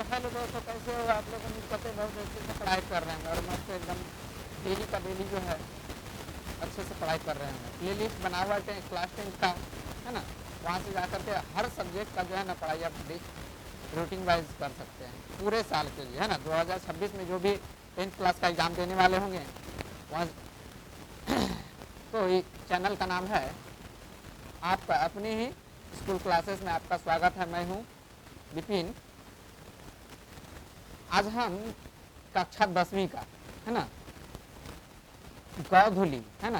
Hello दोस्तों, कैसे हो आप लोग? उम्मीद करते हैं बहुत अच्छे से पढ़ाई कर रहे हैं और मस्त एकदम डेली का डेली जो है अच्छे से पढ़ाई कर रहे हैं। प्ले लिस्ट बना हुआ है क्लास 10 का, है ना। वहाँ से जा करके हर सब्जेक्ट का जो है ना पढ़ाई आप रूटीन वाइज कर सकते हैं पूरे साल के लिए, है ना। 2026 में जो भी 10th क्लास का एग्ज़ाम देने वाले होंगे वहाँ तो चैनल का नाम है आपका अपनी ही स्कूल क्लासेस में आपका स्वागत है। मैं हूँ विपिन। आज हम कक्षा 10वीं का, है ना, गौधुली, है ना,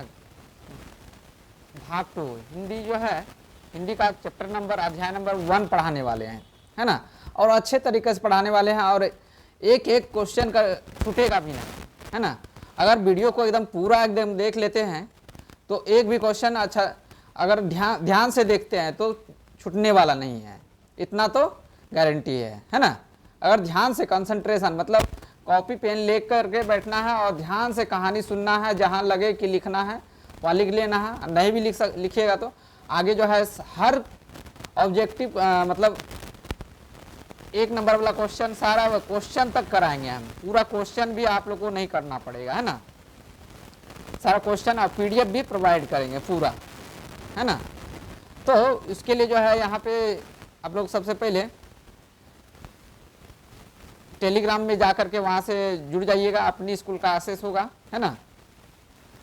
भाग 2 हिंदी जो है, हिंदी का चैप्टर नंबर अध्याय नंबर 1 पढ़ाने वाले हैं, है ना। और अच्छे तरीके से पढ़ाने वाले हैं और एक एक क्वेश्चन का छूटेगा भी नहीं, है ना। अगर वीडियो को एकदम पूरा एकदम देख लेते हैं तो एक भी क्वेश्चन अच्छा अगर ध्यान से देखते हैं तो छूटने वाला नहीं है, इतना तो गारंटी है ना। अगर ध्यान से कंसंट्रेशन मतलब कॉपी पेन ले करके बैठना है और ध्यान से कहानी सुनना है, जहाँ लगे कि लिखना है वहाँ लिख लेना है। नहीं भी लिखिएगा तो आगे जो है हर ऑब्जेक्टिव मतलब 1 नंबर वाला क्वेश्चन सारा क्वेश्चन तक कराएंगे हम। पूरा क्वेश्चन भी आप लोग को नहीं करना पड़ेगा, है ना। सारा क्वेश्चन आप PDF भी प्रोवाइड करेंगे पूरा, है ना। तो इसके लिए जो है यहाँ पे आप लोग सबसे पहले टेलीग्राम में जा करके वहाँ से जुड़ जाइएगा। अपनी स्कूल का एक्सेस होगा, है ना,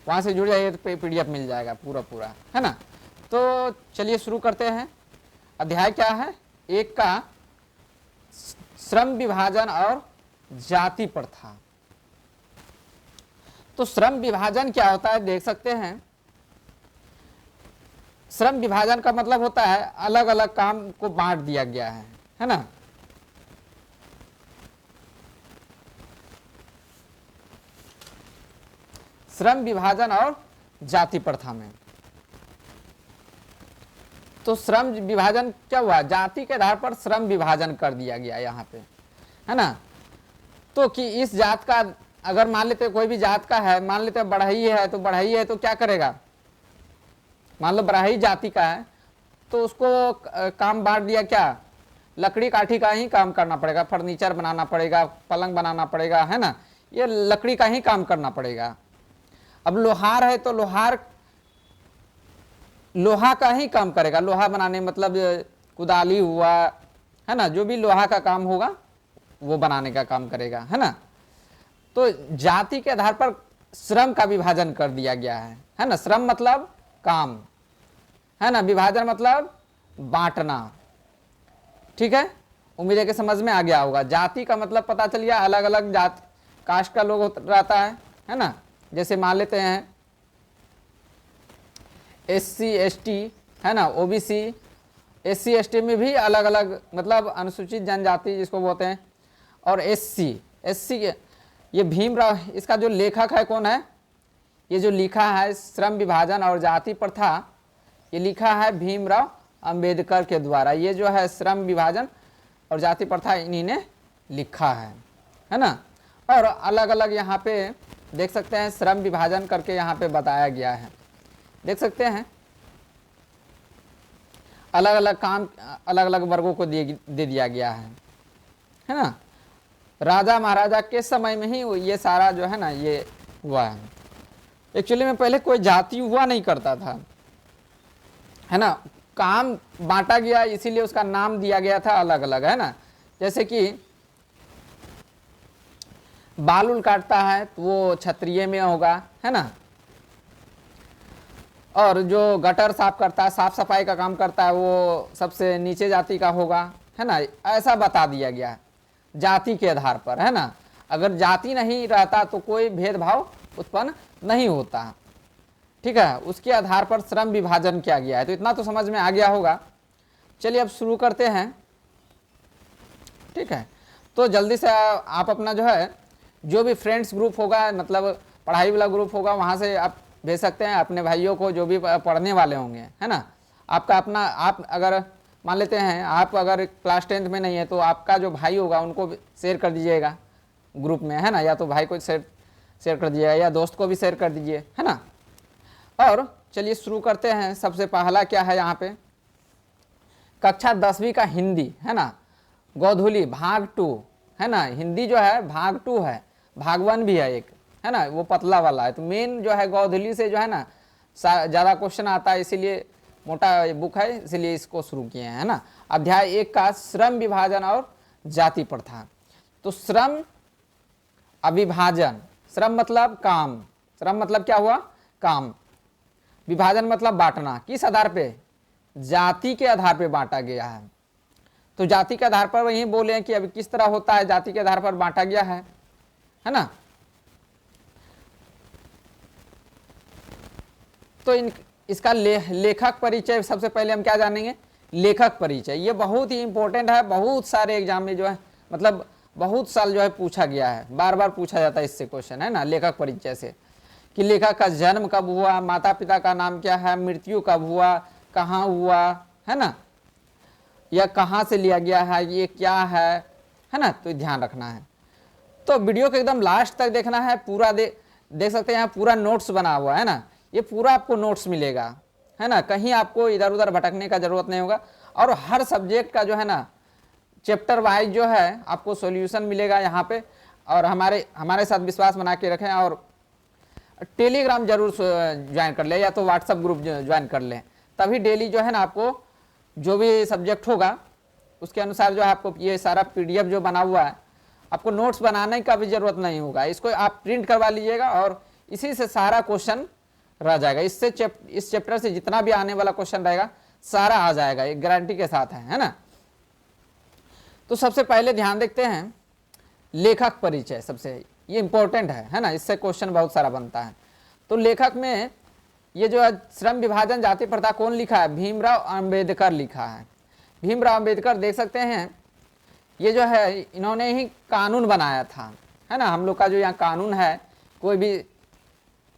वहाँ से जुड़ जाइए तो PDF मिल जाएगा पूरा, है ना। तो चलिए शुरू करते हैं। अध्याय क्या है? 1 का श्रम विभाजन और जाति प्रथा। तो श्रम विभाजन क्या होता है देख सकते हैं। श्रम विभाजन का मतलब होता है अलग अलग काम को बांट दिया गया है ना। श्रम विभाजन और जाति प्रथा में तो श्रम विभाजन क्या हुआ? जाति के आधार पर श्रम विभाजन कर दिया गया यहाँ पे, है ना। तो कि इस जात का अगर मान लेते कोई भी जात का है, मान लेते बढ़ई है तो बढ़ई है तो क्या करेगा? मान लो बढ़ई जाति का है तो उसको काम बांट दिया, क्या लकड़ी काठी का ही काम करना पड़ेगा, फर्नीचर बनाना पड़ेगा, पलंग बनाना पड़ेगा, है ना। ये लकड़ी का ही काम करना पड़ेगा। अब लोहार है तो लोहार लोहा का ही काम करेगा, लोहा बनाने मतलब कुदाली हुआ, है ना, जो भी लोहा का काम होगा वो बनाने का काम करेगा, है ना। तो जाति के आधार पर श्रम का विभाजन कर दिया गया है ना। श्रम मतलब काम, है ना, विभाजन मतलब बांटना। ठीक है, उम्मीद है कि समझ में आ गया होगा। जाति का मतलब पता चल गया, अलग अलग जात कास्ट का लोग रहता है ना। जैसे मान लेते हैं SC ST, है ना, OBC। SC ST में भी अलग अलग मतलब अनुसूचित जनजाति जिसको बोलते हैं। और SC ये भीमराव, इसका जो लेखक है कौन है? ये जो लिखा है श्रम विभाजन और जाति प्रथा, ये लिखा है भीमराव अंबेडकर के द्वारा। ये जो है श्रम विभाजन और जाति प्रथा इन्हीं ने लिखा है ना। और अलग अलग यहाँ पे देख सकते हैं श्रम विभाजन करके यहाँ पे बताया गया है। देख सकते हैं अलग अलग काम अलग अलग वर्गों को दे दिया गया है ना। राजा महाराजा के समय में ही ये सारा जो है ना ये हुआ है। एक्चुअली में पहले कोई जाति हुआ नहीं करता था, है ना। काम बांटा गया इसीलिए उसका नाम दिया गया था अलग अलग, है ना। जैसे कि बाल उल काटता है तो वो क्षत्रिय में होगा, है ना। और जो गटर साफ करता है, साफ सफाई का काम करता है, वो सबसे नीचे जाति का होगा, है ना। ऐसा बता दिया गया है जाति के आधार पर, है ना। अगर जाति नहीं रहता तो कोई भेदभाव उत्पन्न नहीं होता। ठीक है, उसके आधार पर श्रम विभाजन किया गया है। तो इतना तो समझ में आ गया होगा। चलिए अब शुरू करते हैं। ठीक है, तो जल्दी से आप अपना जो है जो भी फ्रेंड्स ग्रुप होगा मतलब पढ़ाई वाला ग्रुप होगा वहाँ से आप भेज सकते हैं अपने भाइयों को जो भी पढ़ने वाले होंगे, है ना। आपका अपना आप अगर मान लेते हैं आप अगर क्लास 10th में नहीं है तो आपका जो भाई होगा उनको शेयर कर दीजिएगा ग्रुप में, है ना। या तो भाई को शेयर कर दीजिएगा या दोस्त को भी शेयर कर दीजिए, है ना। और चलिए शुरू करते हैं। सबसे पहला क्या है यहाँ पे? कक्षा 10वीं का हिंदी, है ना, गोधुली भाग 2 है ना। हिंदी जो है भाग 2 है, भाग 1 भी है एक, है ना, वो पतला वाला है। तो मेन जो है गोधली से जो है ना ज़्यादा क्वेश्चन आता है, इसीलिए मोटा बुक है, इसीलिए इसको शुरू किए हैं, है ना। अध्याय 1 का श्रम विभाजन और जाति प्रथा। तो श्रम अविभाजन, श्रम मतलब काम, श्रम मतलब क्या हुआ, काम। विभाजन मतलब बांटना, किस आधार पे, जाति के आधार पे बांटा गया है। तो जाति के आधार पर वही बोले हैं कि अभी किस तरह होता है, जाति के आधार पर बांटा गया है ना। तो इसका लेखक परिचय सबसे पहले हम क्या जानेंगे, लेखक परिचय। ये बहुत ही इंपॉर्टेंट है, बहुत सारे एग्जाम में जो है मतलब बहुत साल जो है पूछा गया है, बार बार पूछा जाता है इससे क्वेश्चन, है ना, लेखक परिचय से, कि लेखक का जन्म कब हुआ, माता पिता का नाम क्या है, मृत्यु कब हुआ, कहाँ हुआ, है ना, या कहाँ से लिया गया है, ये क्या है ना। तो ध्यान रखना है। तो वीडियो को एकदम लास्ट तक देखना है, पूरा देख सकते हैं यहाँ पूरा नोट्स बना हुआ है ना, ये पूरा आपको नोट्स मिलेगा, है ना, कहीं आपको इधर उधर भटकने का जरूरत नहीं होगा। और हर सब्जेक्ट का जो है ना चैप्टर वाइज जो है आपको सॉल्यूशन मिलेगा यहाँ पे। और हमारे साथ विश्वास बना के रखें, और टेलीग्राम जरूर ज्वाइन कर ले, या तो व्हाट्सअप ग्रुप ज्वाइन कर लें, तभी डेली जो है ना आपको जो भी सब्जेक्ट होगा उसके अनुसार जो है आपको ये सारा PDF जो बना हुआ है, आपको नोट्स बनाने का भी जरूरत नहीं होगा, इसको आप प्रिंट करवा लीजिएगा और इसी से सारा क्वेश्चन रह जाएगा। इस चैप्टर से जितना भी आने वाला क्वेश्चन रहेगा सारा आ जाएगा, एक गारंटी के साथ है ना। तो सबसे पहले ध्यान देखते हैं लेखक परिचय, सबसे ये इंपॉर्टेंट है ना, इससे क्वेश्चन बहुत सारा बनता है। तो लेखक में ये जो है श्रम विभाजन जाति प्रथा कौन लिखा है, भीमराव अंबेडकर लिखा है। भीमराव अंबेडकर देख सकते हैं, ये जो है इन्होंने ही कानून बनाया था, है ना। हम लोग का जो यहाँ कानून है, कोई भी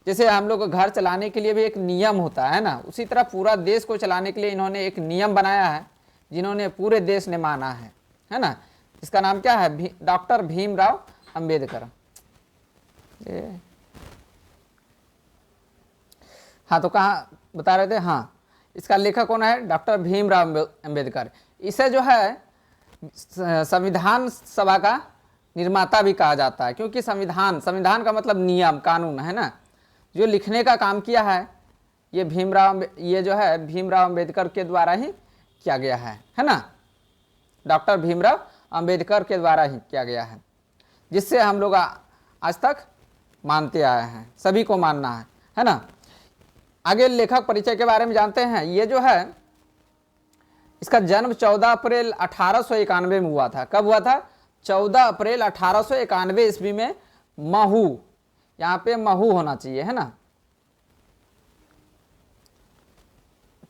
जैसे हम लोग को घर चलाने के लिए भी एक नियम होता है ना, उसी तरह पूरा देश को चलाने के लिए इन्होंने एक नियम बनाया है, जिन्होंने पूरे देश ने माना है ना। इसका नाम क्या है, डॉक्टर भीमराव अंबेडकर। हाँ, तो कहाँ बता रहे थे, हाँ, इसका लेखक कौन है, डॉक्टर भीमराव अंबेडकर। इसे जो है संविधान सभा का निर्माता भी कहा जाता है, क्योंकि संविधान का मतलब नियम कानून, है ना। जो लिखने का काम किया है ये जो है भीमराव अंबेडकर के द्वारा ही किया गया है ना। डॉक्टर भीमराव अंबेडकर के द्वारा ही किया गया है, जिससे हम लोग आज तक मानते आए हैं, सभी को मानना है ना। आगे लेखक परिचय के बारे में जानते हैं। ये जो है इसका जन्म 14 अप्रैल 1891 में हुआ था। कब हुआ था, 14 अप्रैल 1891 ईस्वी में महू, यहाँ पे महू होना चाहिए, है ना,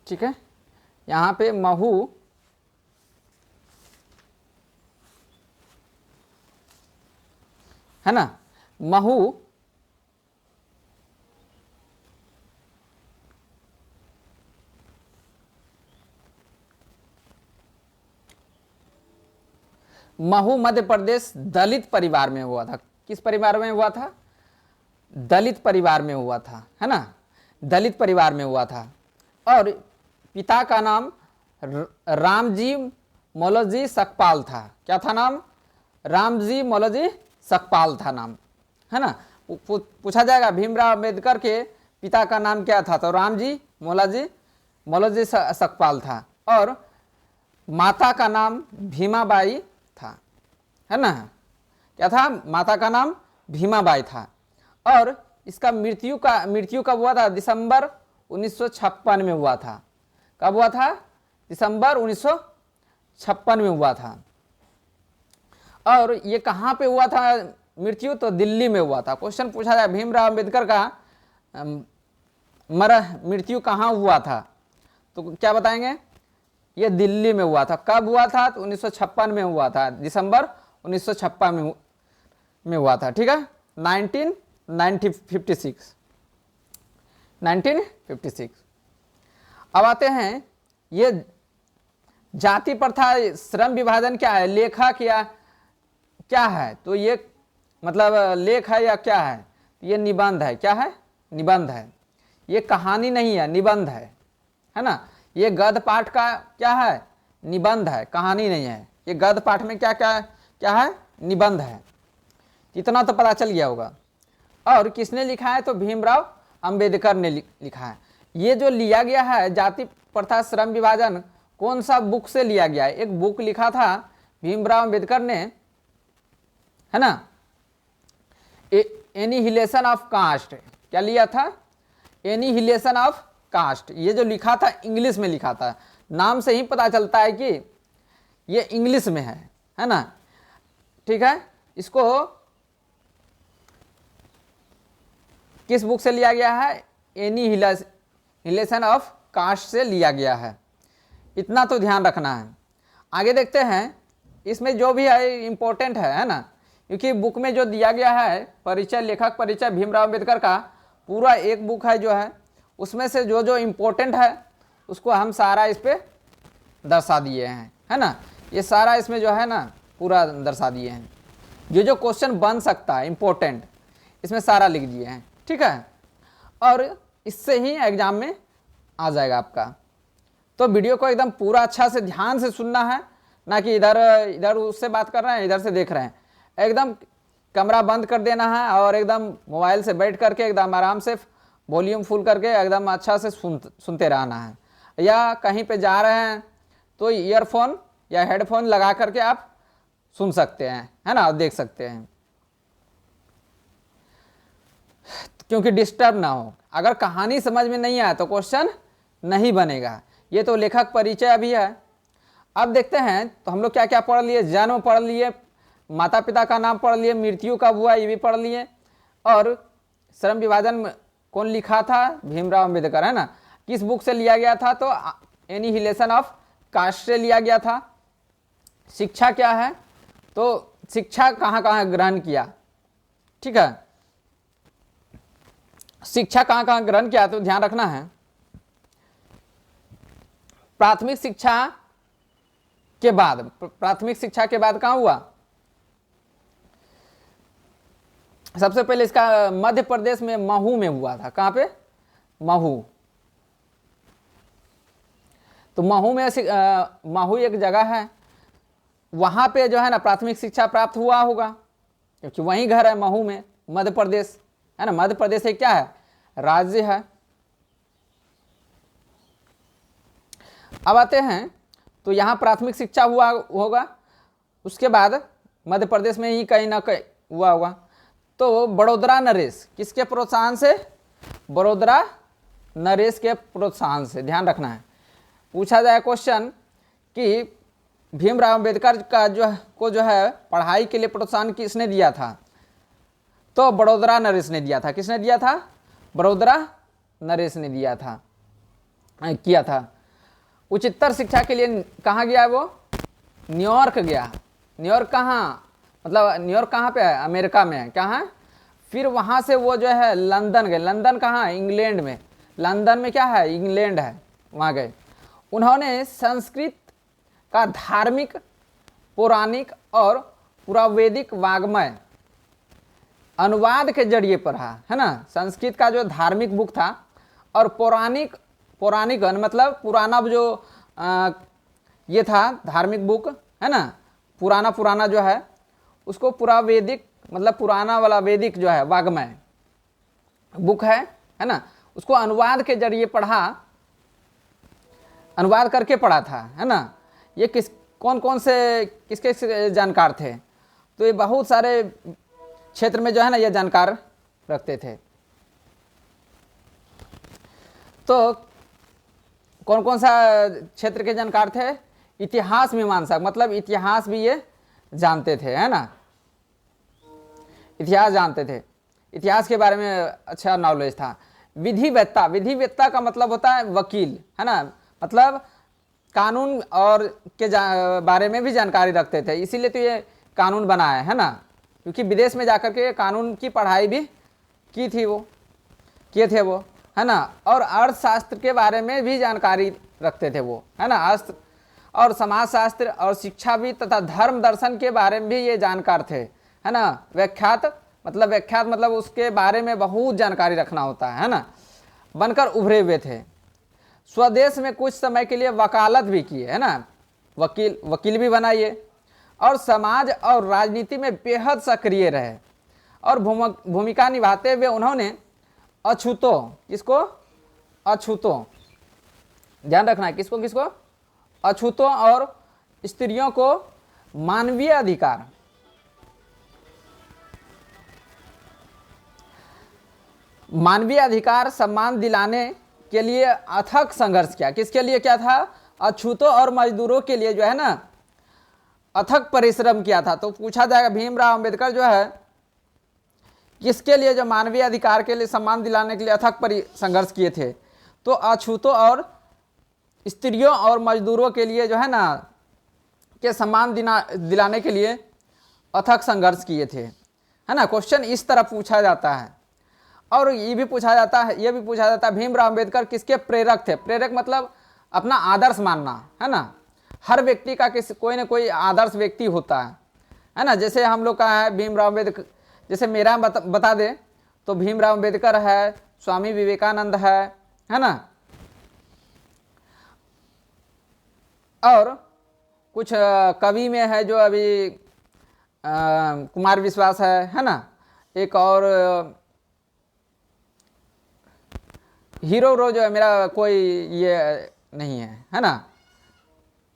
ठीक है, यहाँ पे महू, है ना, महू मध्य प्रदेश दलित परिवार में हुआ था। किस परिवार में हुआ था, दलित परिवार में हुआ था, है ना, दलित परिवार में हुआ था। और पिता का नाम रामजी मौलजी सकपाल था। क्या था नाम, रामजी मौलजी सकपाल था नाम, है ना। पूछा जाएगा भीमराव अंबेडकर के पिता का नाम क्या था, तो रामजी मौलजी सकपाल था। और माता का नाम भीमाबाई था, है ना, क्या था, माता का नाम भीमाबाई था। और इसका मृत्यु कब हुआ था, दिसंबर 1956 में हुआ था। कब हुआ था, दिसंबर 1956 में हुआ था। और ये कहाँ पे हुआ था मृत्यु, तो दिल्ली में हुआ था। क्वेश्चन पूछा जाए भीमराव अंबेडकर का मृत्यु कहाँ हुआ था, तो क्या बताएंगे, ये दिल्ली में हुआ था। कब हुआ था, तो 1956 में हुआ था, दिसंबर 1956 में हुआ था, ठीक है, 1956। अब आते हैं ये जाति प्रथा श्रम विभाजन क्या है, लेखक या क्या है, तो ये मतलब लेख है या क्या है, ये निबंध है। क्या है, निबंध है, ये कहानी नहीं है, निबंध है ना। ये गद्य पाठ का क्या है, निबंध है, कहानी नहीं है। ये गद्य पाठ में क्या क्या क्या है, निबंध है, इतना तो पता चल गया होगा। और किसने लिखा है? तो भीमराव अंबेडकर ने लिखा है। ये जो लिया गया है जाति प्रथा श्रम विभाजन, कौन सा बुक से लिया गया है? एक बुक लिखा था भीमराव अंबेडकर ने, है ना, एनिहिलेशन ऑफ कास्ट। क्या लिया था? Annihilation of caste. ये जो लिखा था इंग्लिश में लिखा था, नाम से ही पता चलता है कि ये इंग्लिश में है ना। ठीक है, इसको किस बुक से लिया गया है? एनिहिलेशन ऑफ कास्ट से लिया गया है, इतना तो ध्यान रखना है। आगे देखते हैं, इसमें जो भी है इम्पोर्टेंट है ना, क्योंकि बुक में जो दिया गया है परिचय, लेखक परिचय भीमराव अंबेडकर का पूरा एक बुक है जो है, उसमें से जो जो इम्पोर्टेंट है उसको हम सारा इस पे दर्शा दिए हैं, है ना। ये सारा इसमें जो है ना पूरा दर्शा दिए हैं, जो क्वेश्चन बन सकता है इम्पोर्टेंट, इसमें सारा लिख दिए हैं। ठीक है, और इससे ही एग्जाम में आ जाएगा आपका। तो वीडियो को एकदम पूरा अच्छा से ध्यान से सुनना है, ना कि इधर इधर उससे बात कर रहे हैं, इधर से देख रहे हैं। एकदम कमरा बंद कर देना है और एकदम मोबाइल से बैठ करके एकदम आराम से वॉल्यूम फुल करके एकदम अच्छा से सुनते रहना है। या कहीं पे जा रहे हैं तो ईयरफोन या हेडफोन लगा करके आप सुन सकते हैं, है ना, देख सकते हैं, क्योंकि डिस्टर्ब ना हो। अगर कहानी समझ में नहीं आया तो क्वेश्चन नहीं बनेगा। ये तो लेखक परिचय अभी है। अब देखते हैं, तो हम लोग क्या क्या पढ़ लिए? जन्म पढ़ लिए, माता पिता का नाम पढ़ लिए, मृत्यु कब हुआ ये भी पढ़ लिए, और श्रम विभाजन कौन लिखा था? भीमराव अंबेडकर, है ना। किस बुक से लिया गया था? तो एनिहिलेशन ऑफ कास्ट से लिया गया था। शिक्षा क्या है? तो शिक्षा कहाँ कहाँ ग्रहण किया? ठीक है, शिक्षा कहाँ कहाँ ग्रहण किया तो ध्यान रखना है। प्राथमिक शिक्षा के बाद, प्राथमिक शिक्षा के बाद कहाँ हुआ? सबसे पहले इसका मध्य प्रदेश में महू में हुआ था। कहाँ पे? महू। तो महू में महू एक जगह है, वहां पे जो है ना प्राथमिक शिक्षा प्राप्त हुआ होगा, क्योंकि वहीं घर है महू में, मध्य प्रदेश, है ना। मध्य प्रदेश एक क्या है? राज्य है। अब आते हैं, तो यहाँ प्राथमिक शिक्षा हुआ होगा, उसके बाद मध्य प्रदेश में ही कहीं ना कहीं हुआ होगा। तो बड़ोदरा नरेश किसके प्रोत्साहन से? बड़ोदरा नरेश के प्रोत्साहन से। ध्यान रखना है, पूछा जाए क्वेश्चन कि भीमराव अंबेडकर का जो है पढ़ाई के लिए प्रोत्साहन किसने दिया था? तो बड़ोदरा नरेश ने दिया था। किसने दिया था? बड़ोदरा नरेश ने दिया था, किया था। उच्चतर शिक्षा के लिए कहाँ गया वो? न्यूयॉर्क गया। न्यूयॉर्क कहाँ? मतलब न्यूयॉर्क कहाँ पे है? अमेरिका में है। कहाँ? फिर वहाँ से वो जो है लंदन गए। लंदन कहाँ है? इंग्लैंड में। लंदन में क्या है? इंग्लैंड है, वहाँ गए। उन्होंने संस्कृत का धार्मिक, पौराणिक और पुरावैदिक वाग्मय अनुवाद के जरिए पढ़ा, है ना। संस्कृत का जो धार्मिक बुक था और पौराणिक मतलब पुराना जो ये था धार्मिक बुक, है ना, पुराना जो है उसको पुरावैदिक मतलब पुराना वाला वैदिक जो है वाग्मय बुक है ना, उसको अनुवाद के जरिए पढ़ा, अनुवाद करके पढ़ा था, है ना। ये कौन से किसके जानकार थे? तो ये बहुत सारे क्षेत्र में जो है ना ये जानकार रखते थे। तो कौन सा क्षेत्र के जानकार थे? इतिहास मीमांसा, मतलब इतिहास भी ये जानते थे, है ना, इतिहास जानते थे, इतिहास के बारे में अच्छा नॉलेज था। विधिवेत्ता का मतलब होता है वकील, है ना, मतलब कानून और के बारे में भी जानकारी रखते थे, इसीलिए तो ये कानून बना है ना, क्योंकि विदेश में जाकर के कानून की पढ़ाई भी किए थे वो, है ना। और अर्थशास्त्र के बारे में भी जानकारी रखते थे वो, है ना। अर्थ और समाजशास्त्र और शिक्षाविद तथा धर्म दर्शन के बारे में भी ये जानकार थे, है ना। व्याख्यात मतलब उसके बारे में बहुत जानकारी रखना होता है ना। बनकर उभरे हुए थे। स्वदेश में कुछ समय के लिए वकालत भी की, है ना, वकील भी बना ये। और समाज और राजनीति में बेहद सक्रिय रहे और भूमिका निभाते हुए उन्होंने अछूतों, किसको? अछूतों, ध्यान रखना है, किसको किसको? अछूतों और स्त्रियों को मानवीय अधिकार, मानवीय अधिकार सम्मान दिलाने के लिए अथक संघर्ष किया। किसके लिए क्या था? अछूतों और मजदूरों के लिए जो है ना अथक परिश्रम किया था। तो पूछा जाएगा भीमराव अंबेडकर जो है किसके लिए, जो मानवीय अधिकार के लिए सम्मान दिलाने के लिए अथक संघर्ष किए थे? तो अछूतों और स्त्रियों और मजदूरों के लिए जो है ना के सम्मान दिलाने के लिए अथक संघर्ष किए थे, है ना। क्वेश्चन इस तरह पूछा जाता है। और ये भी पूछा जाता है भीमराव अंबेडकर किसके प्रेरक थे? प्रेरक मतलब अपना आदर्श मानना, है ना। हर व्यक्ति का कोई ना कोई आदर्श व्यक्ति होता है ना। जैसे हम लोग का है भीमराव अंबेडकर, जैसे मेरा बता दे तो भीमराव अंबेडकर है, स्वामी विवेकानंद है ना। और कुछ कवि में है जो अभी कुमार विश्वास है ना। एक और हीरो रो जो है मेरा कोई ये नहीं है ना,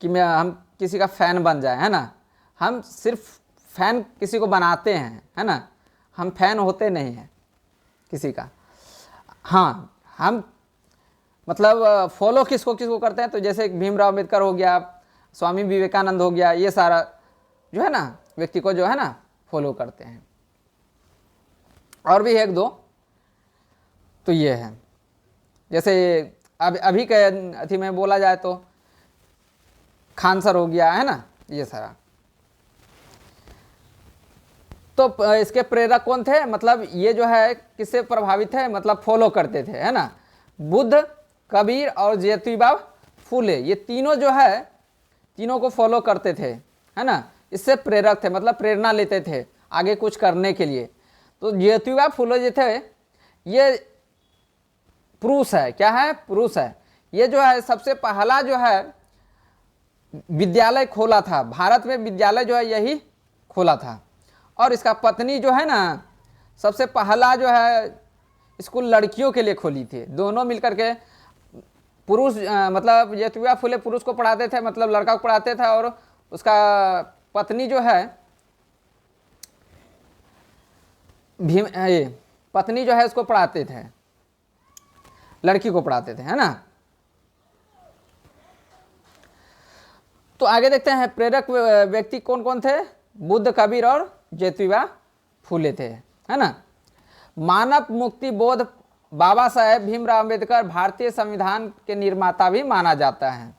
कि हम किसी का फैन बन जाए, है ना। हम सिर्फ फैन किसी को बनाते हैं, है ना, हम फैन होते नहीं हैं किसी का। हाँ, हम मतलब फॉलो किसको किसको करते हैं? तो जैसे भीमराव अंबेडकर हो गया, स्वामी विवेकानंद हो गया, ये सारा जो है ना व्यक्ति को जो है ना फॉलो करते हैं। और भी एक दो तो ये है, जैसे अभी के अथी में बोला जाए तो खान सर हो गया, है ना, ये सारा। तो इसके प्रेरक कौन थे? मतलब ये जो है किससे प्रभावित है? मतलब फॉलो करते थे, है ना। बुद्ध, कबीर और ज्योतिबा फूले, ये तीनों जो है तीनों को फॉलो करते थे, है ना। इससे प्रेरक थे, मतलब प्रेरणा लेते थे आगे कुछ करने के लिए। तो ज्योतिबा फूले जो थे ये पुरुष है, क्या है? पुरुष है। ये जो है सबसे पहला जो है विद्यालय खोला था भारत में, विद्यालय जो है यही खोला था। और इसका पत्नी जो है ना सबसे पहला जो है स्कूल लड़कियों के लिए खोली थी। दोनों मिलकर के पुरुष मतलब ज्योतिबा फूले पुरुष को पढ़ाते थे, मतलब लड़का को पढ़ाते थे, और उसका पत्नी जो है पत्नी जो है उसको पढ़ाते थे, लड़की को पढ़ाते थे, है ना। तो आगे देखते हैं प्रेरक व्यक्ति कौन कौन थे? बुद्ध, कबीर और ज्योतिबा फूले थे, है ना। मानव मुक्ति बोध बाबा साहेब भीमराव अंबेडकर भारतीय संविधान के निर्माता भी माना जाता है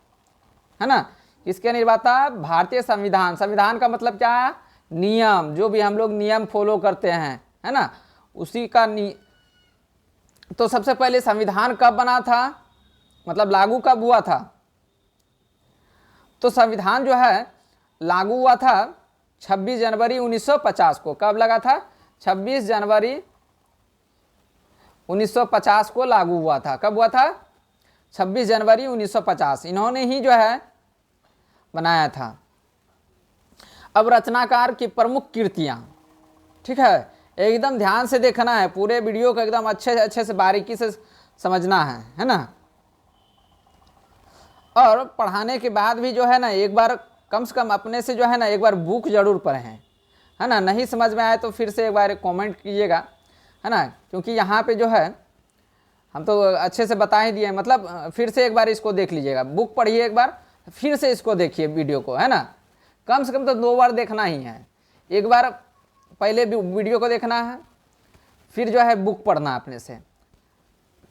ना। इसके निर्माता भारतीय संविधान, संविधान का मतलब क्या है? नियम, जो भी हम लोग नियम फॉलो करते हैं, है ना, उसी का तो सबसे पहले संविधान कब बना था, मतलब लागू कब हुआ था? तो संविधान जो है लागू हुआ था 26 जनवरी 1950 को। कब लगा था? 26 जनवरी 1950 को लागू हुआ था। कब हुआ था? 26 जनवरी 1950। इन्होंने ही जो है बनाया था। अब रचनाकार की प्रमुख कृतियां, ठीक है, एकदम ध्यान से देखना है, पूरे वीडियो को एकदम अच्छे से बारीकी से समझना है ना। और पढ़ाने के बाद भी जो है ना एक बार कम से कम अपने से जो है ना एक बार बुक जरूर पढ़ें, है ना। नहीं समझ में आए तो फिर से एक बार कमेंट कीजिएगा, है ना, क्योंकि यहाँ पे जो है हम तो अच्छे से बता ही दिए, मतलब फिर से एक बार इसको देख लीजिएगा, बुक पढ़िए एक बार, फिर से इसको देखिए वीडियो को, है ना। कम से कम तो 2 बार देखना ही है। एक बार पहले वीडियो को देखना है, फिर जो है बुक पढ़ना अपने से,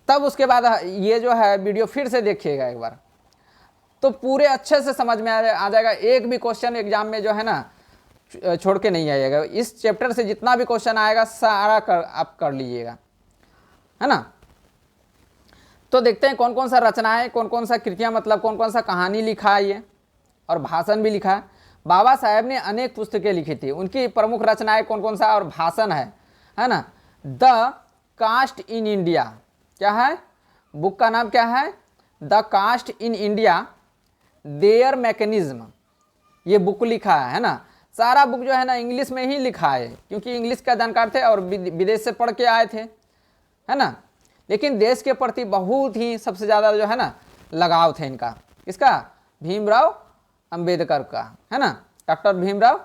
तब उसके बाद ये जो है वीडियो फिर से देखिएगा एक बार, तो पूरे अच्छे से समझ में आ जाएगा। एक भी क्वेश्चन एग्जाम में जो है ना छोड़ के नहीं आएगा। इस चैप्टर से जितना भी क्वेश्चन आएगा सारा आप कर लीजिएगा, है ना। तो देखते हैं कौन कौन सा रचनाएं, कौन कौन सा कृतियां, मतलब कौन कौन सा कहानी लिखा है ये, और भाषण भी लिखा है। बाबा साहेब ने अनेक पुस्तकें लिखी थी, उनकी प्रमुख रचनाएं कौन कौन सा और भाषण है ना। द कास्ट इन इंडिया, क्या है? बुक का नाम क्या है? The caste in India their mechanism, ये बुक लिखा है ना। सारा बुक जो है ना इंग्लिश में ही लिखा है, क्योंकि इंग्लिश का जानकार थे और विदेश से पढ़ के आए थे, है ना। लेकिन देश के प्रति बहुत ही सबसे ज़्यादा जो है ना लगाव थे इनका, किसका, भीमराव अंबेडकर का, है ना, डॉक्टर भीमराव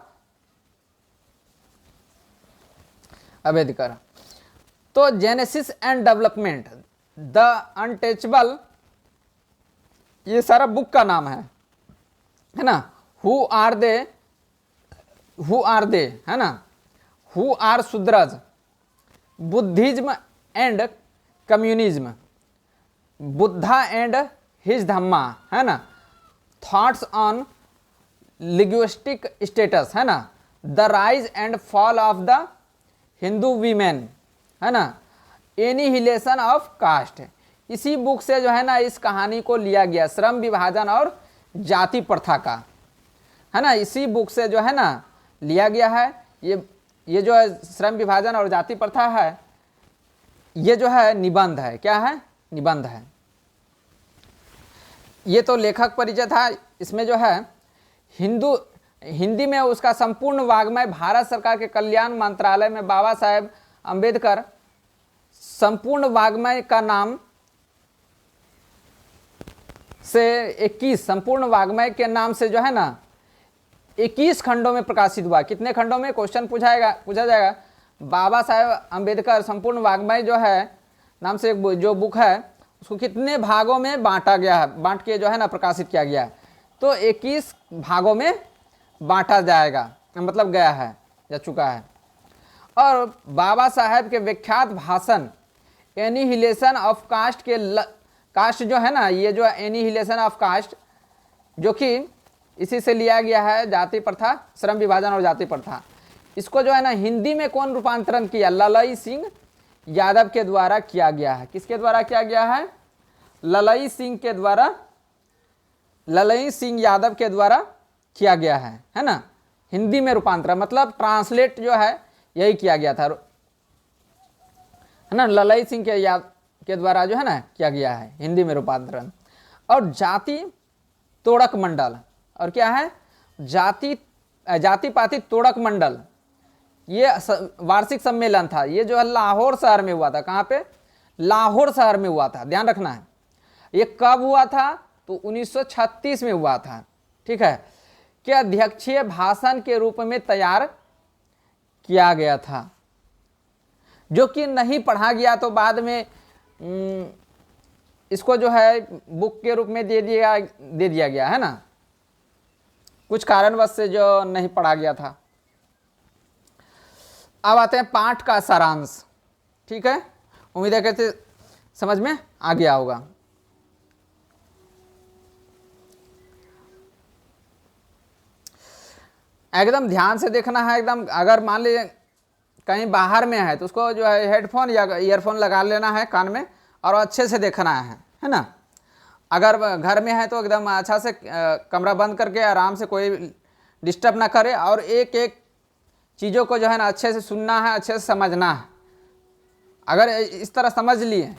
अंबेडकर। तो genesis and development, the untouchable, ये सारा बुक का नाम है ना। हु आर दे, है ना, who are Shudras, Buddhism and communism, Buddha and his Dhamma, है ना, थॉट्स ऑन लिंग्विस्टिक स्टेटस, है ना, the rise and fall of the Hindu women, है ना, एनिहिलेशन ऑफ कास्ट। इसी बुक से जो है ना इस कहानी को लिया गया, श्रम विभाजन और जाति प्रथा का, है ना, इसी बुक से जो है ना लिया गया है। ये जो है श्रम विभाजन और जाति प्रथा है, ये जो है निबंध है, क्या है, निबंध है। ये तो लेखक परिचय था। इसमें जो है हिंदी में उसका संपूर्ण वाग्मय भारत सरकार के कल्याण मंत्रालय में बाबा साहेब अंबेडकर संपूर्ण वाग्मय का नाम से 21 संपूर्ण वाग्मय के नाम से जो है ना 21 खंडों में प्रकाशित हुआ। कितने खंडों में, क्वेश्चन पूछा जाएगा। बाबा साहेब अंबेडकर संपूर्ण वाग्मय जो है नाम से जो बुक है उसको कितने भागों में बांटा गया है, बांट के जो है ना प्रकाशित किया गया है। तो 21 भागों में बांटा जाएगा, मतलब गया है, जा चुका है। और बाबा साहेब के विख्यात भाषण एनिहिलेशन ऑफ कास्ट के कास्ट जो है ना, ये जो एनिहिलेशन ऑफ कास्ट जो कि इसी से लिया गया है, जाति प्रथा, श्रम विभाजन और जाति प्रथा, इसको जो है ना हिंदी में कौन रूपांतरण किया, ललई सिंह यादव के द्वारा किया गया है। किसके द्वारा किया गया है, ललई सिंह के द्वारा, ललई सिंह यादव के द्वारा किया गया है ना। हिंदी में रूपांतरण मतलब ट्रांसलेट जो है यही किया गया था, है ना, ललई सिंह के द्वारा जो है ना किया गया है हिंदी में रूपांतरण। और जाति तोड़क मंडल, और क्या है, जाति पाति तोड़क मंडल, ये वार्षिक सम्मेलन था। ये जो है लाहौर शहर में हुआ था। कहाँ पे, लाहौर शहर में हुआ था, ध्यान रखना है। ये कब हुआ था, तो 1936 में हुआ था, ठीक है, कि अध्यक्षीय भाषण के रूप में तैयार किया गया था, जो कि नहीं पढ़ा गया। तो बाद में इसको जो है बुक के रूप में दे दिया गया, है ना, कुछ कारणवश से जो नहीं पढ़ा गया था। अब आते हैं पाठ का सारांश, ठीक है। उम्मीद है कि समझ में आ गया होगा। एकदम ध्यान से देखना है एकदम। अगर मान लीजिए कहीं बाहर में है तो उसको जो है हेडफोन या ईयरफोन लगा लेना है कान में और अच्छे से देखना है ना। अगर घर में है तो एकदम अच्छा से कमरा बंद करके आराम से, कोई डिस्टर्ब ना करे, और एक एक चीज़ों को जो है ना अच्छे से सुनना है, अच्छे से समझना है। अगर इस तरह समझ लिए,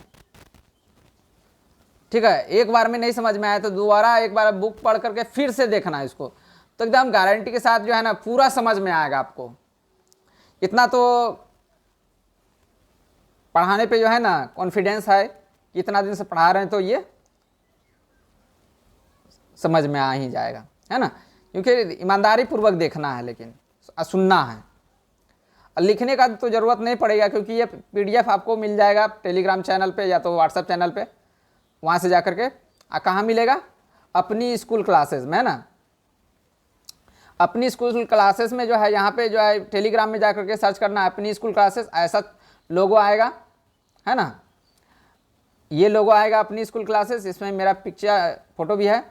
ठीक है, एक बार में नहीं समझ में आया तो दोबारा एक बार बुक पढ़ करके फिर से देखना है इसको, तो एकदम गारंटी के साथ जो है ना पूरा समझ में आएगा आपको। इतना तो पढ़ाने पे जो है ना कॉन्फिडेंस है कि इतना दिन से पढ़ा रहे हैं तो ये समझ में आ ही जाएगा, है ना। क्योंकि ईमानदारी पूर्वक देखना है, लेकिन सुनना है। लिखने का तो ज़रूरत नहीं पड़ेगा, क्योंकि ये PDF आपको मिल जाएगा टेलीग्राम चैनल पे या तो व्हाट्सएप चैनल पे, वहाँ से जा कर के। कहाँ मिलेगा, अपनी स्कूल क्लासेस में, है ना। अपनी स्कूल क्लासेस में जो है यहाँ पे जो है टेलीग्राम में जा कर के सर्च करना है अपनी स्कूल क्लासेस, ऐसा लोगो आएगा, है ना। ये लोगो आएगा अपनी स्कूल क्लासेस, इसमें मेरा पिक्चर फोटो भी है।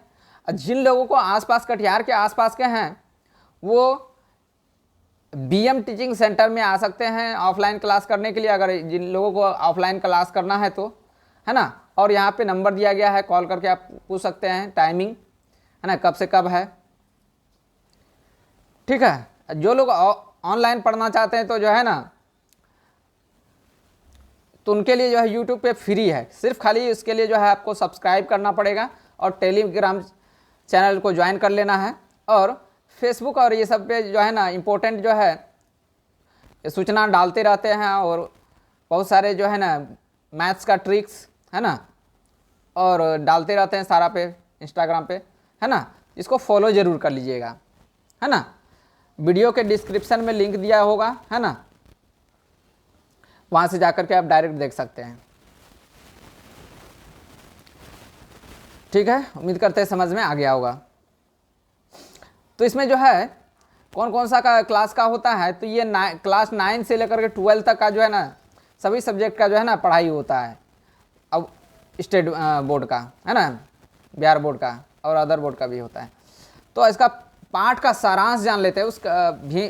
जिन लोगों को आसपास कटिहार के आसपास के हैं वो BM टीचिंग सेंटर में आ सकते हैं ऑफलाइन क्लास करने के लिए, अगर जिन लोगों को ऑफलाइन क्लास करना है तो, है ना। और यहाँ पे नंबर दिया गया है, कॉल करके आप पूछ सकते हैं टाइमिंग, है ना, कब से कब है, ठीक है। जो लोग ऑनलाइन पढ़ना चाहते हैं तो जो है ना, तो उनके लिए जो है YouTube पे फ्री है, सिर्फ खाली उसके लिए जो है आपको सब्सक्राइब करना पड़ेगा और टेलीग्राम चैनल को ज्वाइन कर लेना है। और फेसबुक और ये सब पे जो है ना इम्पोर्टेंट जो है सूचना डालते रहते हैं, और बहुत सारे जो है ना मैथ्स का ट्रिक्स है ना और डालते रहते हैं सारा पे इंस्टाग्राम पे, है ना। इसको फॉलो ज़रूर कर लीजिएगा, है ना। वीडियो के डिस्क्रिप्शन में लिंक दिया होगा, है ना, वहाँ से जाकर के आप डायरेक्ट देख सकते हैं। ठीक है, उम्मीद करते हैं समझ में आ गया होगा। तो इसमें जो है कौन कौन सा का क्लास का होता है, तो ये क्लास 9 से लेकर के 12 तक का जो है ना सभी सब्जेक्ट का जो है ना पढ़ाई होता है। अब स्टेट बोर्ड का, है ना, बिहार बोर्ड का और अदर बोर्ड का भी होता है। तो इसका पाठ का सारांश जान लेते हैं। उसका भी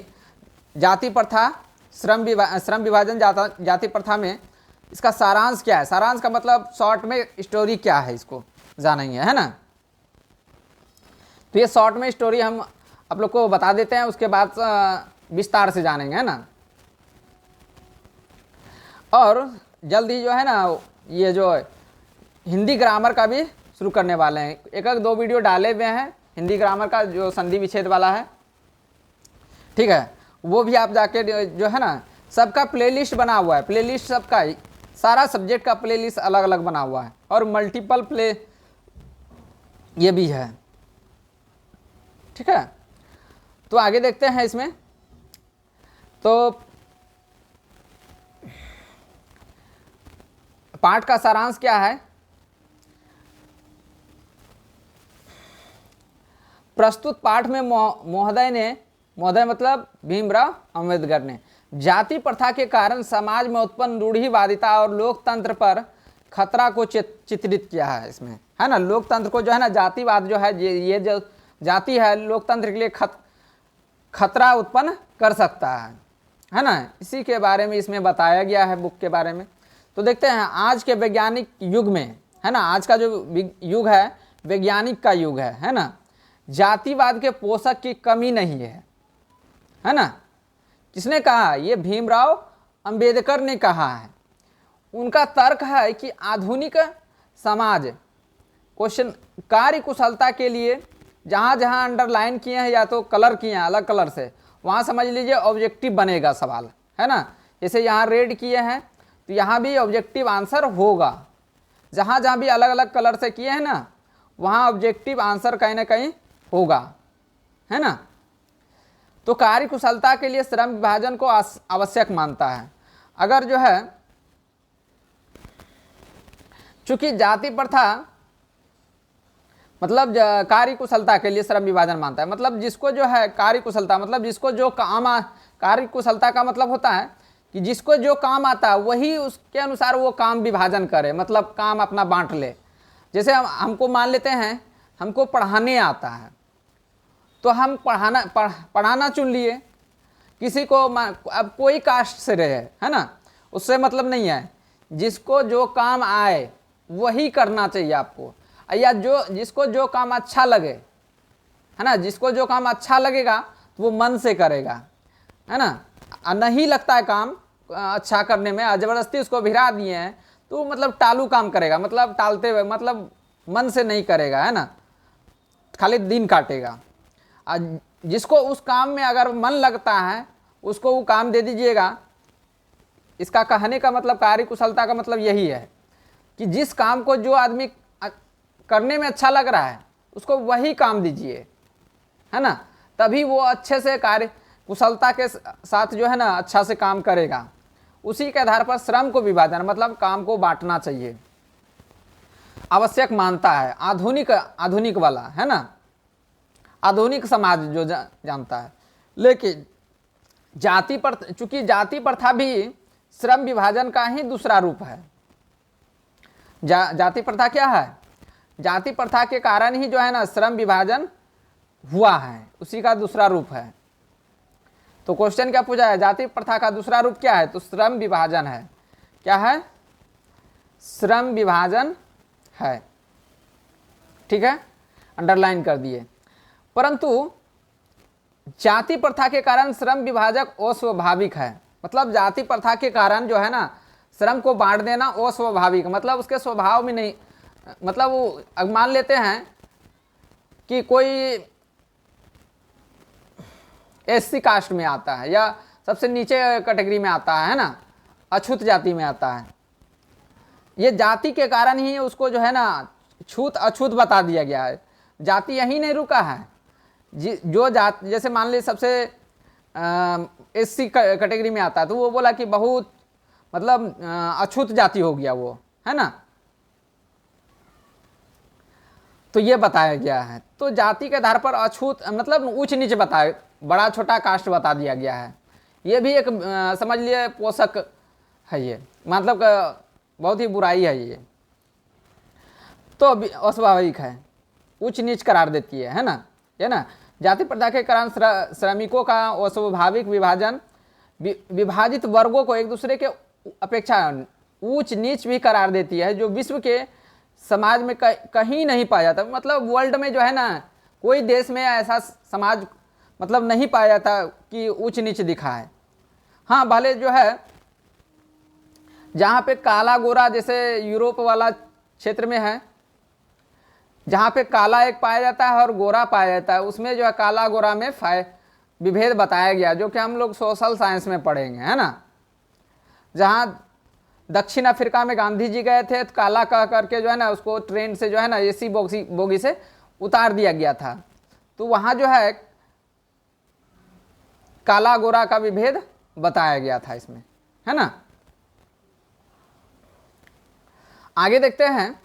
जाति प्रथा, श्रम विभाजन, जाति प्रथा में इसका सारांश क्या है। सारांश का मतलब शॉर्ट में स्टोरी क्या है, इसको जानेंगे, है ना। तो ये शॉर्ट में स्टोरी हम आप लोग को बता देते हैं, उसके बाद विस्तार से जानेंगे, है ना। और जल्द ही जो है ना ये जो हिंदी ग्रामर का भी शुरू करने वाले हैं। एक 2 वीडियो डाले हुए हैं हिंदी ग्रामर का, जो संधि विच्छेद वाला है, ठीक है, वो भी आप जाके जो है ना सबका प्लेलिस्ट बना हुआ है। प्लेलिस्ट सबका सारा सब्जेक्ट का प्लेलिस्ट अलग अलग बना हुआ है, और मल्टीपल प्ले ये भी है, ठीक है। तो आगे देखते हैं इसमें। तो पाठ का सारांश क्या है। प्रस्तुत पाठ में महोदय मतलब भीमराव अंबेडकर ने जाति प्रथा के कारण समाज में उत्पन्न रूढ़िवादिता और लोकतंत्र पर खतरा को चित्रित किया है इसमें, है ना। लोकतंत्र को जो है ना, जातिवाद जो है, ये जो जाति है लोकतंत्र के लिए खतरा उत्पन्न कर सकता है ना। इसी के बारे में इसमें बताया गया है बुक के बारे में। तो देखते हैं आज के वैज्ञानिक युग में, है ना, आज का जो युग है वैज्ञानिक का युग है ना, जातिवाद के पोषक की कमी नहीं है ना। किसने कहा, ये भीमराव अंबेडकर ने कहा है। उनका तर्क है कि आधुनिक समाज क्वेश्चन कार्य कुशलता के लिए जहाँ जहाँ अंडरलाइन किए हैं या तो कलर किए हैं अलग कलर से, वहाँ समझ लीजिए ऑब्जेक्टिव बनेगा सवाल, है ना। जैसे यहाँ रेड किए हैं तो यहाँ भी ऑब्जेक्टिव आंसर होगा। जहाँ जहाँ भी अलग अलग कलर से किए हैं ना, वहाँ ऑब्जेक्टिव आंसर कहीं ना कहीं होगा, है ना। तो कार्य कुशलता के लिए श्रम विभाजन को आवश्यक मानता है। अगर जो है चूंकि जाति प्रथा मतलब कार्य कुशलता के लिए श्रम विभाजन मानता है, मतलब जिसको जो है कार्य कुशलता मतलब जिसको जो काम, कार्य कुशलता का मतलब होता है कि जिसको जो काम आता है वही उसके अनुसार वो काम विभाजन करे, मतलब काम अपना बांट ले। जैसे हमको मान लेते हैं हमको पढ़ाने आता है, तो हम पढ़ाना चुन लिए। किसी को अब कोई कास्ट से रहे, है ना, उससे मतलब नहीं है। जिसको जो काम आए वही करना चाहिए आपको, या जिसको जो काम अच्छा लगे, है ना, जिसको जो काम अच्छा लगेगा तो वो मन से करेगा, है ना। नहीं लगता है काम अच्छा करने में, ज़बरदस्ती उसको भिड़ा दिए हैं तो मतलब टालू काम करेगा, मतलब टालते हुए, मतलब मन से नहीं करेगा, है ना, खाली दिन काटेगा। जिसको उस काम में अगर मन लगता है उसको वो काम दे दीजिएगा। इसका कहने का मतलब कार्य कुशलता का मतलब यही है कि जिस काम को जो आदमी करने में अच्छा लग रहा है उसको वही काम दीजिए, है ना, तभी वो अच्छे से कार्य कुशलता के साथ जो है ना अच्छा से काम करेगा। उसी के आधार पर श्रम को विभाजन मतलब काम को बांटना चाहिए, आवश्यक मानता है। आधुनिक वाला, है ना, आधुनिक समाज जो जानता है। लेकिन चूंकि जाति प्रथा भी श्रम विभाजन का ही दूसरा रूप है। जाति प्रथा क्या है, जाति प्रथा के कारण ही जो है ना श्रम विभाजन हुआ है, उसी का दूसरा रूप है। तो क्वेश्चन क्या पूछा है, जाति प्रथा का दूसरा रूप क्या है, तो श्रम विभाजन है। क्या है, श्रम विभाजन है, ठीक है, अंडरलाइन कर दिए। परंतु जाति प्रथा के कारण श्रम विभाजक अस्वाभाविक है, मतलब जाति प्रथा के कारण जो है ना श्रम को बांट देना अस्वाभाविक, मतलब उसके स्वभाव में नहीं, मतलब वो मान लेते हैं कि कोई एससी कास्ट में आता है या सबसे नीचे कैटेगरी में आता है ना, अछूत जाति में आता है। ये जाति के कारण ही उसको जो है ना छूत अछूत बता दिया गया है। जाति यही नहीं रुका है, जो जात जैसे मान ली सबसे एससी कैटेगरी में आता है तो वो बोला कि बहुत मतलब अछूत जाति हो गया वो, है ना। तो ये बताया गया है। तो जाति के आधार पर अछूत मतलब ऊंच नीच बताया, बड़ा छोटा कास्ट बता दिया गया है। ये भी एक समझ लिए पोषक है, ये मतलब बहुत ही बुराई है ये। तो अस्वाभाविक है, उच्च नीच करार देती है ना, ये ना। जाति प्रथा के कारण श्रमिकों का अस्वाभाविक विभाजन विभाजित वर्गों को एक दूसरे के अपेक्षा ऊंच नीच भी करार देती है, जो विश्व के समाज में कहीं नहीं पाया जाता। मतलब वर्ल्ड में जो है ना कोई देश में ऐसा समाज मतलब नहीं पाया जाता कि ऊंच नीच दिखा है। हाँ, भले जो है जहाँ पे काला गोरा जैसे यूरोप वाला क्षेत्र में है, जहाँ पे काला एक पाया जाता है और गोरा पाया जाता है, उसमें जो है काला गोरा में विभेद बताया गया, जो कि हम लोग सोशल साइंस में पढ़ेंगे, है ना। जहाँ दक्षिण अफ्रीका में गांधी जी गए थे तो काला कह करके जो है ना उसको ट्रेन से जो है ना एसी बोगी से उतार दिया गया था। तो वहाँ जो है काला गोरा का विभेद बताया गया था इसमें, है ना। आगे देखते हैं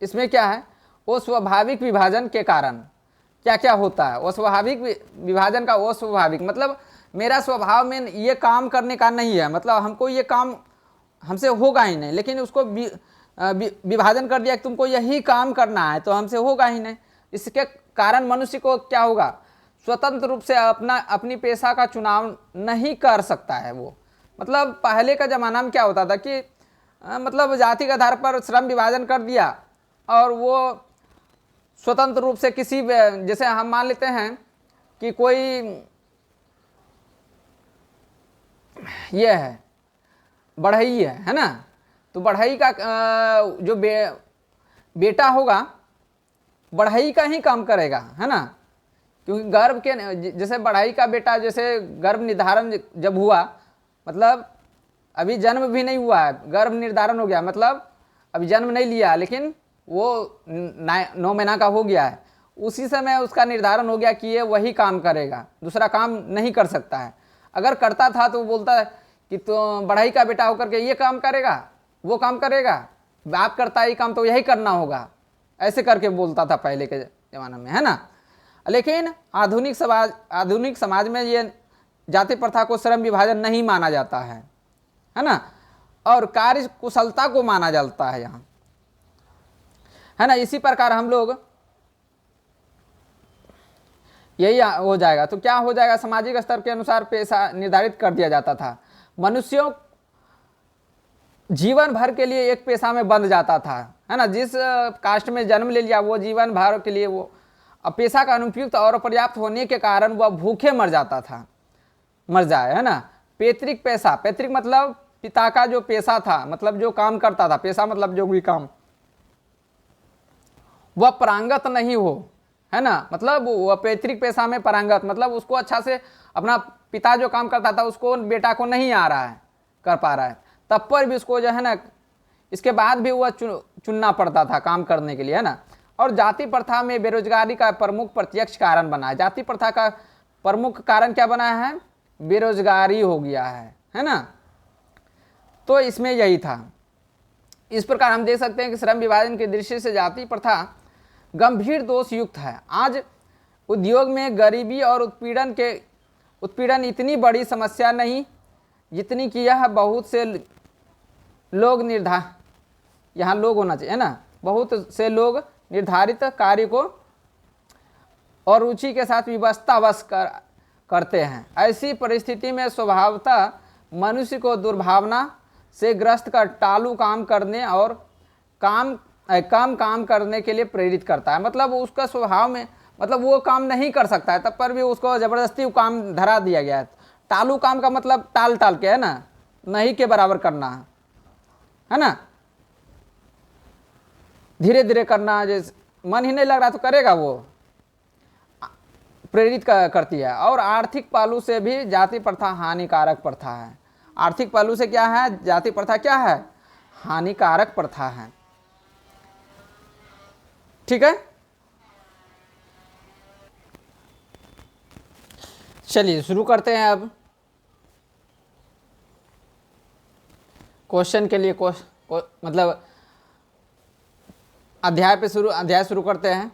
इसमें क्या है। वो स्वाभाविक विभाजन के कारण क्या क्या होता है। वो स्वाभाविक विभाजन का वो स्वाभाविक मतलब मेरा स्वभाव में ये काम करने का नहीं है, मतलब हमको ये काम हमसे होगा ही नहीं, लेकिन उसको विभाजन कर दिया कि तुमको यही काम करना है तो हमसे होगा ही नहीं। इसके कारण मनुष्य को क्या होगा, स्वतंत्र रूप से अपनी पेशा का चुनाव नहीं कर सकता है वो। मतलब पहले का ज़माना में क्या होता था कि मतलब जाति के आधार पर श्रम विभाजन कर दिया और वो स्वतंत्र रूप से किसी जैसे हम मान लेते हैं कि कोई ये है बढ़ई है ना, तो बढ़ई का जो बेटा होगा बढ़ई का ही काम करेगा, है ना। क्योंकि गर्भ के जैसे बढ़ई का बेटा जैसे गर्भ निर्धारण जब हुआ, मतलब अभी जन्म भी नहीं हुआ है, गर्भ निर्धारण हो गया, मतलब अभी जन्म नहीं लिया लेकिन वो 9 महीना का हो गया है, उसी समय उसका निर्धारण हो गया कि ये वही काम करेगा, दूसरा काम नहीं कर सकता है। अगर करता था तो बोलता है कि तो बढ़ई का बेटा होकर के ये काम करेगा वो काम करेगा, बाप करता है ये काम तो यही करना होगा, ऐसे करके बोलता था पहले के ज़माने में, है ना। लेकिन आधुनिक समाज में ये जाति प्रथा को श्रम विभाजन नहीं माना जाता है ना, और कार्य कुशलता को माना जाता है यहाँ, है ना। इसी प्रकार हम लोग यही हो जाएगा। तो क्या हो जाएगा, सामाजिक स्तर के अनुसार पेशा निर्धारित कर दिया जाता था। मनुष्यों जीवन भर के लिए एक पेशा में बंध जाता था, है ना। जिस कास्ट में जन्म ले लिया वो जीवन भर के लिए वो पेशा का अनुपयुक्त और पर्याप्त होने के कारण वह भूखे मर जाता था, मर जाए, है ना। पैतृक पेशा, पैतृक मतलब पिता का जो पेशा था, मतलब जो काम करता था, पेशा मतलब जो भी काम, वह पारंगत नहीं हो, है ना। मतलब वह पैतृक पेशा में पारंगत मतलब उसको अच्छा से अपना पिता जो काम करता था उसको बेटा को नहीं आ रहा है, कर पा रहा है, तब पर भी उसको जो है ना इसके बाद भी वह चुनना पड़ता था काम करने के लिए, है ना। और जाति प्रथा में बेरोजगारी का प्रमुख प्रत्यक्ष कारण बना है। जाति प्रथा का प्रमुख कारण क्या बना है, बेरोजगारी हो गया है ना। तो इसमें यही था। इस प्रकार हम देख सकते हैं कि श्रम विभाजन की दृष्टि से जाति प्रथा गंभीर दोष युक्त है। आज उद्योग में गरीबी और उत्पीड़न इतनी बड़ी समस्या नहीं जितनी कि यह बहुत से लोग यहाँ लोग होना चाहिए, है ना। बहुत से लोग निर्धारित कार्य को और रुचि के साथ विवशतावश करते हैं। ऐसी परिस्थिति में स्वभावतः मनुष्य को दुर्भावना से ग्रस्त कर टालू काम करने और कम काम करने के लिए प्रेरित करता है। मतलब उसका स्वभाव में मतलब वो काम नहीं कर सकता है, तब पर भी उसको ज़बरदस्ती वो काम धरा दिया गया है। टालू काम का मतलब टाल के, है ना, नहीं के बराबर करना है ना, धीरे धीरे करना। जैसे मन ही नहीं लग रहा तो करेगा वो, प्रेरित करती है। और आर्थिक पहलू से भी जाति प्रथा हानिकारक प्रथा है। आर्थिक पहलू से क्या है, जाति प्रथा क्या है, हानिकारक प्रथा है। ठीक है, चलिए शुरू करते हैं अब क्वेश्चन के लिए। मतलब अध्याय शुरू करते हैं।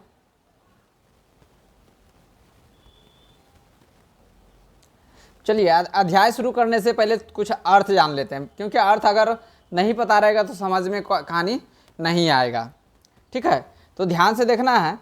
चलिए अध्याय शुरू करने से पहले कुछ अर्थ जान लेते हैं, क्योंकि अर्थ अगर नहीं पता रहेगा तो समझ में कहानी नहीं आएगा। ठीक है, तो ध्यान से देखना है।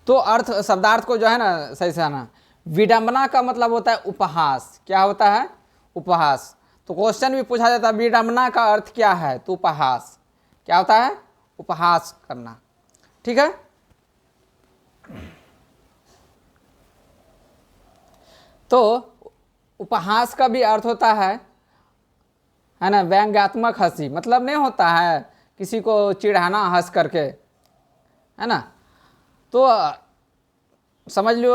तो अर्थ शब्दार्थ को जो है ना सही से आना। विडंबना का मतलब होता है उपहास। क्या होता है, उपहास। तो क्वेश्चन भी पूछा जाता है विडंबना का अर्थ क्या है, तो उपहास। क्या होता है, उपहास करना। ठीक है, तो उपहास का भी अर्थ होता है ना व्यंग्यात्मक हंसी। मतलब नहीं होता है किसी को चिढ़ाना हंस करके, है ना। तो समझ लो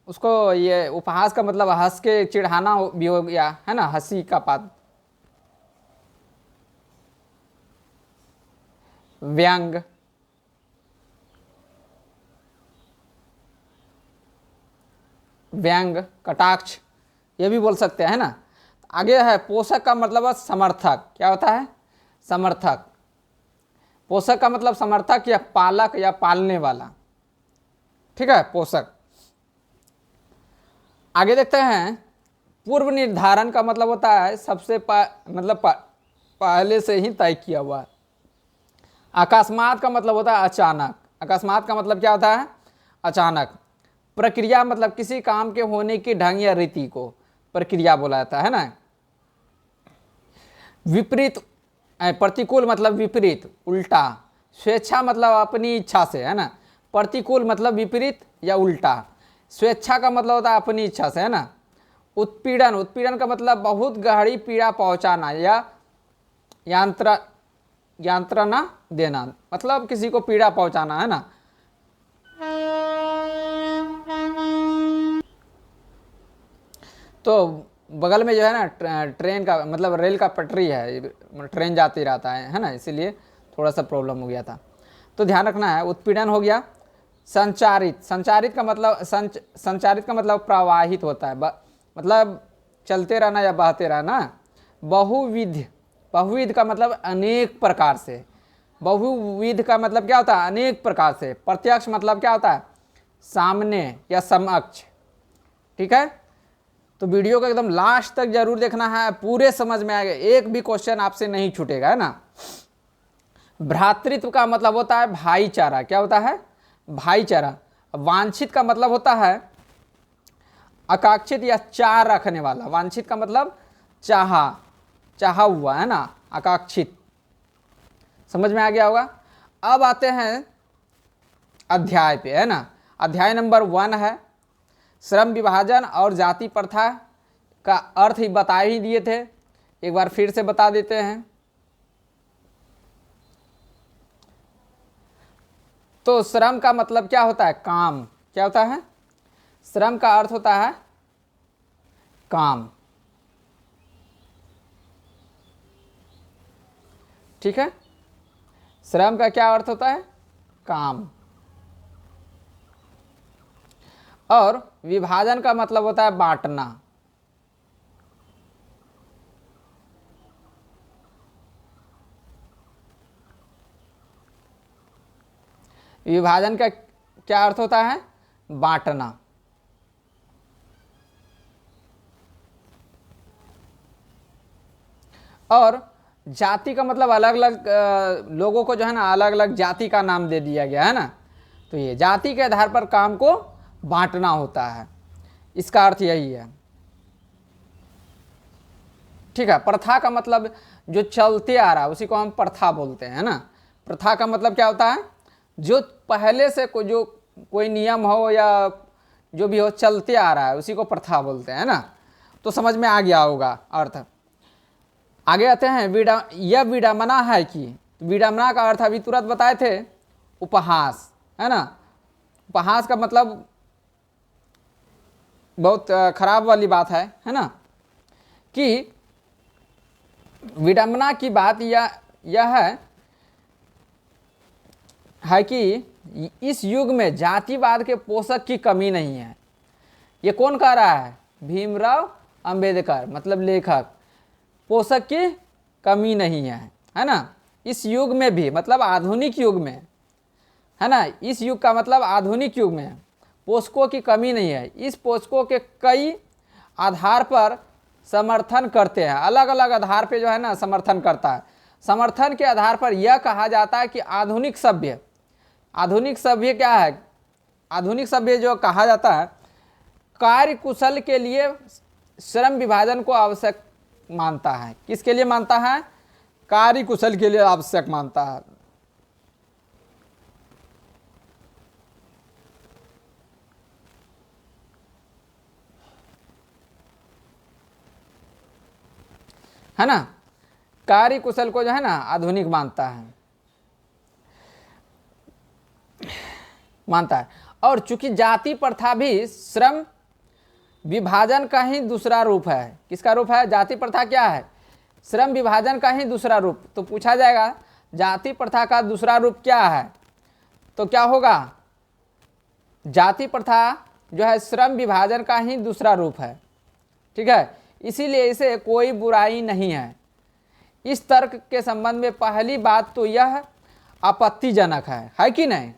उसको, ये उपहास का मतलब हंस के चिढ़ाना भी हो गया, है ना, हंसी का पात्र। व्यंग, व्यंग, कटाक्ष, ये भी बोल सकते हैं, है ना। आगे है पोषक का मतलब है समर्थक। क्या होता है, समर्थक। पोषक का मतलब समर्थक या पालक या पालने वाला। ठीक है, पोषक। आगे देखते हैं पूर्व निर्धारण का मतलब होता है सबसे पहले से ही तय किया हुआ। अकस्मात का मतलब होता है अचानक। अकस्मात का मतलब क्या होता है, अचानक। प्रक्रिया मतलब किसी काम के होने की ढंग या रीति को प्रक्रिया बोला जाता है ना। विपरीत, प्रतिकूल मतलब विपरीत, उल्टा। स्वेच्छा मतलब अपनी इच्छा से, है ना। प्रतिकूल मतलब विपरीत या उल्टा। स्वेच्छा का मतलब होता है अपनी इच्छा से, है ना। उत्पीड़न, उत्पीड़न का मतलब बहुत गहरी पीड़ा पहुंचाना या यांत्रणा देना, मतलब किसी को पीड़ा पहुंचाना, है ना। तो बगल में जो है ना ट्रेन का मतलब रेल का पटरी है, ट्रेन जाती रहता है ना, इसीलिए थोड़ा सा प्रॉब्लम हो गया था। तो ध्यान रखना है। उत्पीड़न हो गया। संचारित, संचारित का मतलब संचारित का मतलब प्रवाहित होता है, मतलब चलते रहना या बहते रहना। बहुविध, बहुविध का मतलब अनेक प्रकार से। बहुविध का मतलब क्या होता है, अनेक प्रकार से। प्रत्यक्ष मतलब क्या होता है, सामने या समक्ष। ठीक है, तो वीडियो को एकदम लास्ट तक जरूर देखना है, पूरे समझ में आएगा, एक भी क्वेश्चन आपसे नहीं छूटेगा, है ना। भ्रातृत्व का मतलब होता है भाईचारा। क्या होता है, भाईचारा। वांछित का मतलब होता है आकांक्षित या चाह रखने वाला। वांछित का मतलब चाहा हुआ, है ना, आकांक्षित। समझ में आ गया होगा। अब आते हैं अध्याय पे, है ना। अध्याय नंबर 1 है श्रम विभाजन और जाति प्रथा का अर्थ ही बता ही दिए थे, एक बार फिर से बता देते हैं। तो श्रम का मतलब क्या होता है, काम। क्या होता है, श्रम का अर्थ होता है काम। ठीक है, श्रम का क्या अर्थ होता है, काम। और विभाजन का मतलब होता है बांटना। विभाजन का क्या अर्थ होता है, बांटना। और जाति का मतलब अलग अलग लोगों को जो है ना अलग अलग जाति का नाम दे दिया गया, है ना। तो ये जाति के आधार पर काम को बांटना होता है, इसका अर्थ यही है। ठीक है, प्रथा का मतलब जो चलते आ रहा है उसी को हम प्रथा बोलते हैं, ना। प्रथा का मतलब क्या होता है, जो पहले से जो कोई नियम हो या जो भी हो चलते आ रहा है उसी को प्रथा बोलते हैं, ना। तो समझ में आ गया होगा अर्थ। आगे आते हैं यह विडंबना है कि, विडंबना का अर्थ अभी तुरंत बताए थे, उपहास, है ना। उपहास का मतलब बहुत खराब वाली बात है ना, कि विडंबना की बात यह है कि इस युग में जातिवाद के पोषक की कमी नहीं है। ये कौन कह रहा है? भीमराव अंबेडकर, मतलब लेखक। पोषक की कमी नहीं है ना। इस युग में भी, मतलब आधुनिक युग में, है ना, इस युग का मतलब आधुनिक युग में पोषकों की कमी नहीं है। इस पोषकों के कई आधार पर समर्थन करते हैं, अलग अलग आधार पे जो है ना समर्थन करता है। समर्थन के आधार पर यह कहा जाता है कि आधुनिक सभ्य क्या है? आधुनिक सभ्य जो कहा जाता है, कार्य कुशल के लिए श्रम विभाजन को आवश्यक मानता है। किसके लिए मानता है? कार्य कुशल के लिए आवश्यक मानता है ना। कार्य कुशल को जो है ना आधुनिक मानता है। और चूंकि जाति प्रथा भी श्रम विभाजन का ही दूसरा रूप है। किसका रूप है? जाति प्रथा क्या है? श्रम विभाजन का ही दूसरा रूप। तो पूछा जाएगा जाति प्रथा का दूसरा रूप क्या है, तो क्या होगा? जाति प्रथा जो है श्रम विभाजन का ही दूसरा रूप है, ठीक है। इसीलिए इसे कोई बुराई नहीं है। इस तर्क के संबंध में पहली बात तो यह आपत्तिजनक है कि नहीं?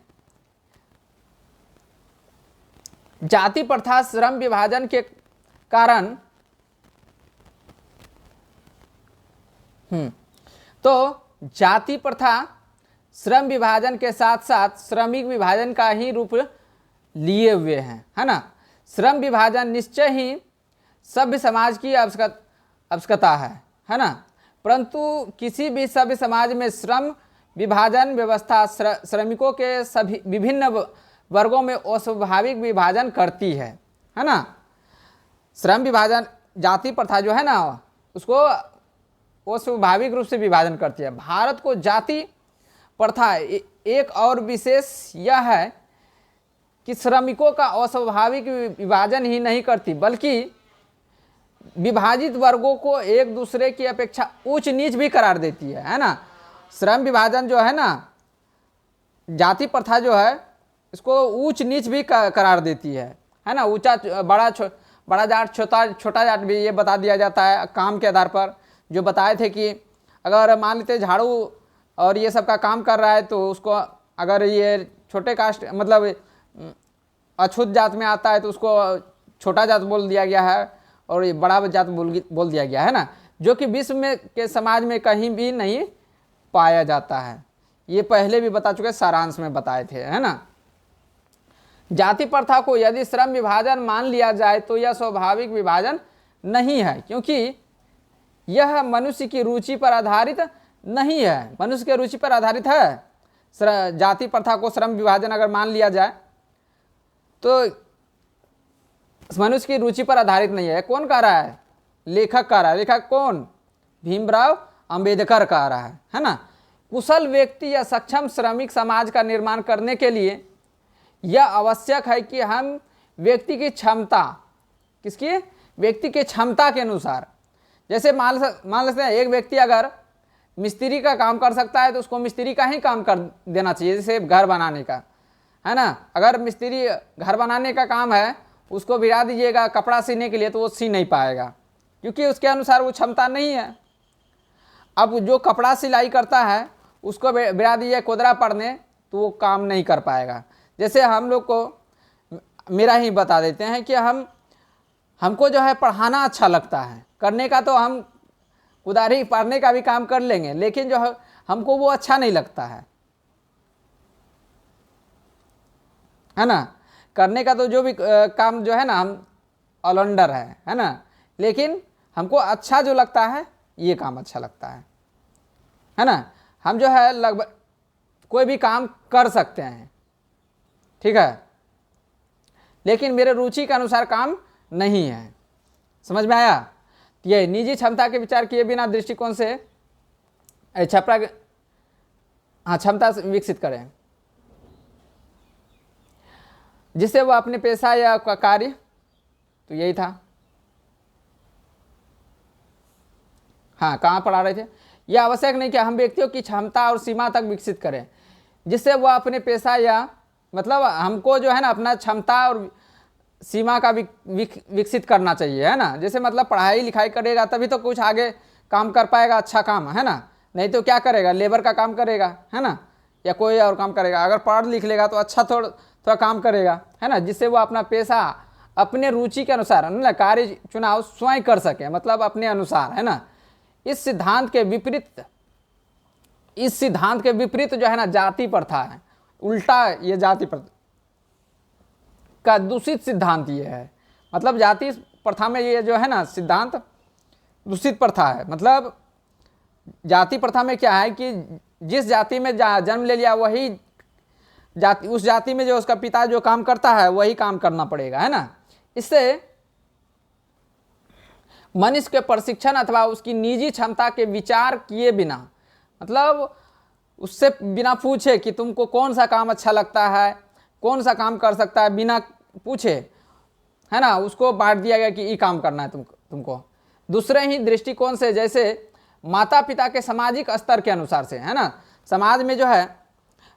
जाति प्रथा श्रम विभाजन के कारण तो जाति प्रथा श्रम विभाजन के साथ साथ श्रमिक विभाजन का ही रूप लिए हुए हैं, है ना। श्रम विभाजन निश्चय ही सभ्य समाज की आवश्यकता है ना। परंतु किसी भी सभ्य समाज में श्रम विभाजन व्यवस्था श्रमिकों के सभी विभिन्न वर्गों में अस्वाभाविक विभाजन करती है ना। श्रम विभाजन, जाति प्रथा जो है ना उसको अस्वाभाविक रूप से विभाजन करती है। भारत को जाति प्रथा एक और विशेष यह है कि श्रमिकों का अस्वाभाविक विभाजन ही नहीं करती, बल्कि विभाजित वर्गों को एक दूसरे की अपेक्षा उच्च नीच भी करार देती है ना। श्रम विभाजन जो है ना, जाति प्रथा जो है इसको ऊंच नीच भी करार देती है ना। ऊंचा बड़ा जाट छोटा जाट भी ये बता दिया जाता है काम के आधार पर। जो बताए थे कि अगर मान लेते झाड़ू और ये सब का काम कर रहा है तो उसको अगर ये छोटे कास्ट मतलब अछूत जात में आता है तो उसको छोटा जात बोल दिया गया है और ये बड़ा जात बोल दिया गया है ना, जो कि विश्व में के समाज में कहीं भी नहीं पाया जाता है। ये पहले भी बता चुके, सारांश में बताए थे, है ना। जाति प्रथा को यदि श्रम विभाजन मान लिया जाए तो यह स्वाभाविक विभाजन नहीं है, क्योंकि यह मनुष्य की रुचि पर आधारित नहीं है। मनुष्य की रुचि पर आधारित है। जाति प्रथा को श्रम विभाजन अगर मान लिया जाए तो मनुष्य की रुचि पर आधारित नहीं है। कौन कह रहा है? लेखक कह रहा है। लेखक कौन? भीमराव अंबेडकर कह रहा है ना। कुशल व्यक्ति या सक्षम श्रमिक समाज का निर्माण करने के लिए यह आवश्यक है कि हम व्यक्ति की क्षमता, किसकी? व्यक्ति की क्षमता के अनुसार, जैसे मान लेते हैं एक व्यक्ति अगर मिस्त्री का काम कर सकता है तो उसको मिस्त्री का ही काम कर देना चाहिए, जैसे घर बनाने का, है ना। अगर मिस्त्री घर बनाने का काम है उसको भिड़ा दीजिएगा कपड़ा सीने के लिए तो वो सी नहीं पाएगा, क्योंकि उसके अनुसार वो क्षमता नहीं है। अब जो कपड़ा सिलाई करता है उसको भिड़ा दीजिए कोदरा पड़ने तो वो काम नहीं कर पाएगा। जैसे हम लोग को, मेरा ही बता देते हैं कि हमको जो है पढ़ाना अच्छा लगता है, करने का तो हम उधारी पढ़ने का भी काम कर लेंगे, लेकिन जो है हमको वो अच्छा नहीं लगता है ना। करने का तो जो भी काम जो है ना हम ऑलराउंडर है ना, लेकिन हमको अच्छा जो लगता है ये काम अच्छा लगता है ना। हम जो है लगभग कोई भी काम कर सकते हैं, ठीक है, लेकिन मेरे रुचि के अनुसार काम नहीं है। समझ में आया? ये निजी क्षमता के विचार किए बिना दृष्टिकोण से क्षमता विकसित करें जिससे वह अपने पेशा या कार्य, तो यही था। हाँ, कहाँ पढ़ा रहे थे? यह आवश्यक नहीं कि हम व्यक्तियों की क्षमता और सीमा तक विकसित करें जिससे वह अपने पेशा या मतलब हमको जो है ना अपना क्षमता और सीमा का विकसित करना चाहिए, है ना। जैसे मतलब पढ़ाई लिखाई करेगा तभी तो कुछ आगे काम कर पाएगा, अच्छा काम, है ना। नहीं तो क्या करेगा, लेबर का काम करेगा, है ना, या कोई और काम करेगा। अगर पढ़ लिख लेगा तो अच्छा थोड़ा काम करेगा, है ना, जिससे वो अपना पेशा अपने रुचि के अनुसार ना कार्य चुनाव स्वयं कर सके, मतलब अपने अनुसार, है ना। इस सिद्धांत के विपरीत जो है ना जाति प्रथा है, उल्टा ये जाति प्रथा का दूषित सिद्धांत ये है। मतलब जाति प्रथा में ये जो है ना सिद्धांत दूषित प्रथा है। मतलब जाति प्रथा में क्या है कि जिस जाति में जन्म ले लिया वही जाति, उस जाति में जो उसका पिता जो काम करता है वही काम करना पड़ेगा, है ना। इससे मनुष्य के प्रशिक्षण अथवा उसकी निजी क्षमता के विचार किए बिना, मतलब उससे बिना पूछे कि तुमको कौन सा काम अच्छा लगता है, कौन सा काम कर सकता है, बिना पूछे, है ना, उसको बांट दिया गया कि ये काम करना है तुमको दूसरे ही दृष्टिकोण से, जैसे माता पिता के सामाजिक स्तर के अनुसार से, है ना। समाज में जो है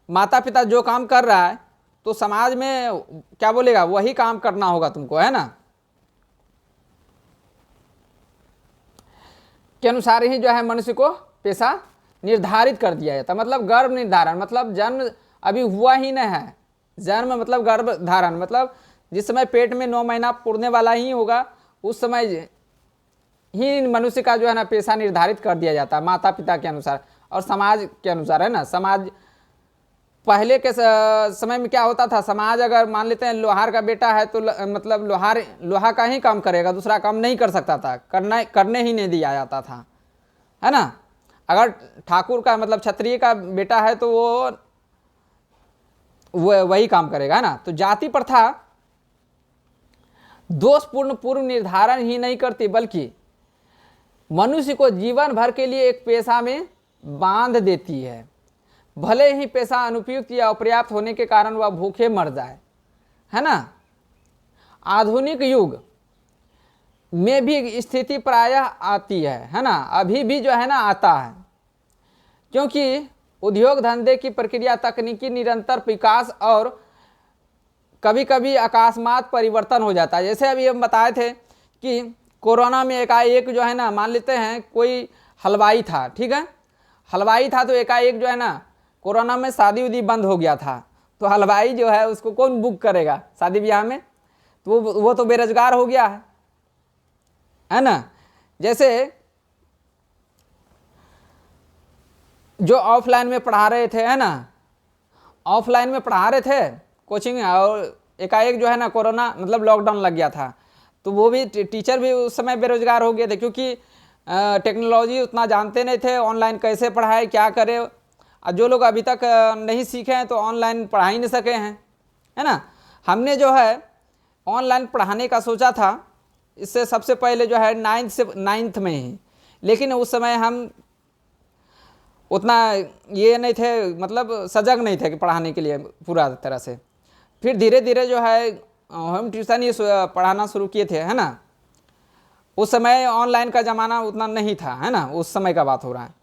माता पिता जो काम कर रहा है तो समाज में क्या बोलेगा, वही काम करना होगा तुमको, है ना, के अनुसार ही जो है मनुष्य को पेशा निर्धारित कर दिया जाता। मतलब गर्भ निर्धारण, मतलब जन्म अभी हुआ ही नहीं है, जन्म मतलब गर्भ धारण, मतलब जिस समय पेट में 9 महीना पुरने वाला ही होगा उस समय ही मनुष्य का जो है ना पेशा निर्धारित कर दिया जाता है माता पिता के अनुसार और समाज के अनुसार, है ना। समाज पहले के समय में क्या होता था, समाज अगर मान लेते हैं लोहार का बेटा है तो मतलब लोहा का ही काम करेगा, दूसरा काम नहीं कर सकता था, करने ही नहीं दिया जाता था, है ना। अगर ठाकुर का मतलब क्षत्रिय का बेटा है तो वो वही काम करेगा, है ना। तो जाति प्रथा दोषपूर्ण पूर्व निर्धारण ही नहीं करती बल्कि मनुष्य को जीवन भर के लिए एक पेशा में बांध देती है, भले ही पेशा अनुपयुक्त या अपर्याप्त होने के कारण वह भूखे मर जाए, है ना। आधुनिक युग में भी स्थिति प्रायः आती है ना, अभी भी जो है ना आता है, क्योंकि उद्योग धंधे की प्रक्रिया, तकनीकी निरंतर विकास और कभी कभी अकस्मात परिवर्तन हो जाता है। जैसे अभी हम बताए थे कि कोरोना में एकाएक जो है ना, मान लेते हैं कोई हलवाई था, ठीक है, हलवाई था तो एकाएक जो है ना कोरोना में शादी उदी बंद हो गया था, तो हलवाई जो है उसको कौन बुक करेगा शादी ब्याह में, तो वो तो बेरोजगार हो गया है ना। जैसे जो ऑफलाइन में पढ़ा रहे थे, है ना, ऑफलाइन में पढ़ा रहे थे कोचिंग, और एकाएक जो है ना कोरोना मतलब लॉकडाउन लग गया था, तो वो भी टीचर भी उस समय बेरोजगार हो गए थे, क्योंकि टेक्नोलॉजी उतना जानते नहीं थे, ऑनलाइन कैसे पढ़ाए क्या करे। और जो लोग अभी तक नहीं सीखे हैं तो ऑनलाइन पढ़ा ही नहीं सके हैं, है ना। हमने जो है ऑनलाइन पढ़ाने का सोचा था इससे सबसे पहले जो है 9th में ही, लेकिन उस समय हम उतना ये नहीं थे, मतलब सजग नहीं थे कि पढ़ाने के लिए पूरा तरह से। फिर धीरे धीरे जो है होम ट्यूशन ही पढ़ाना शुरू किए थे, है ना। उस समय ऑनलाइन का ज़माना उतना नहीं था, है ना, उस समय का बात हो रहा है,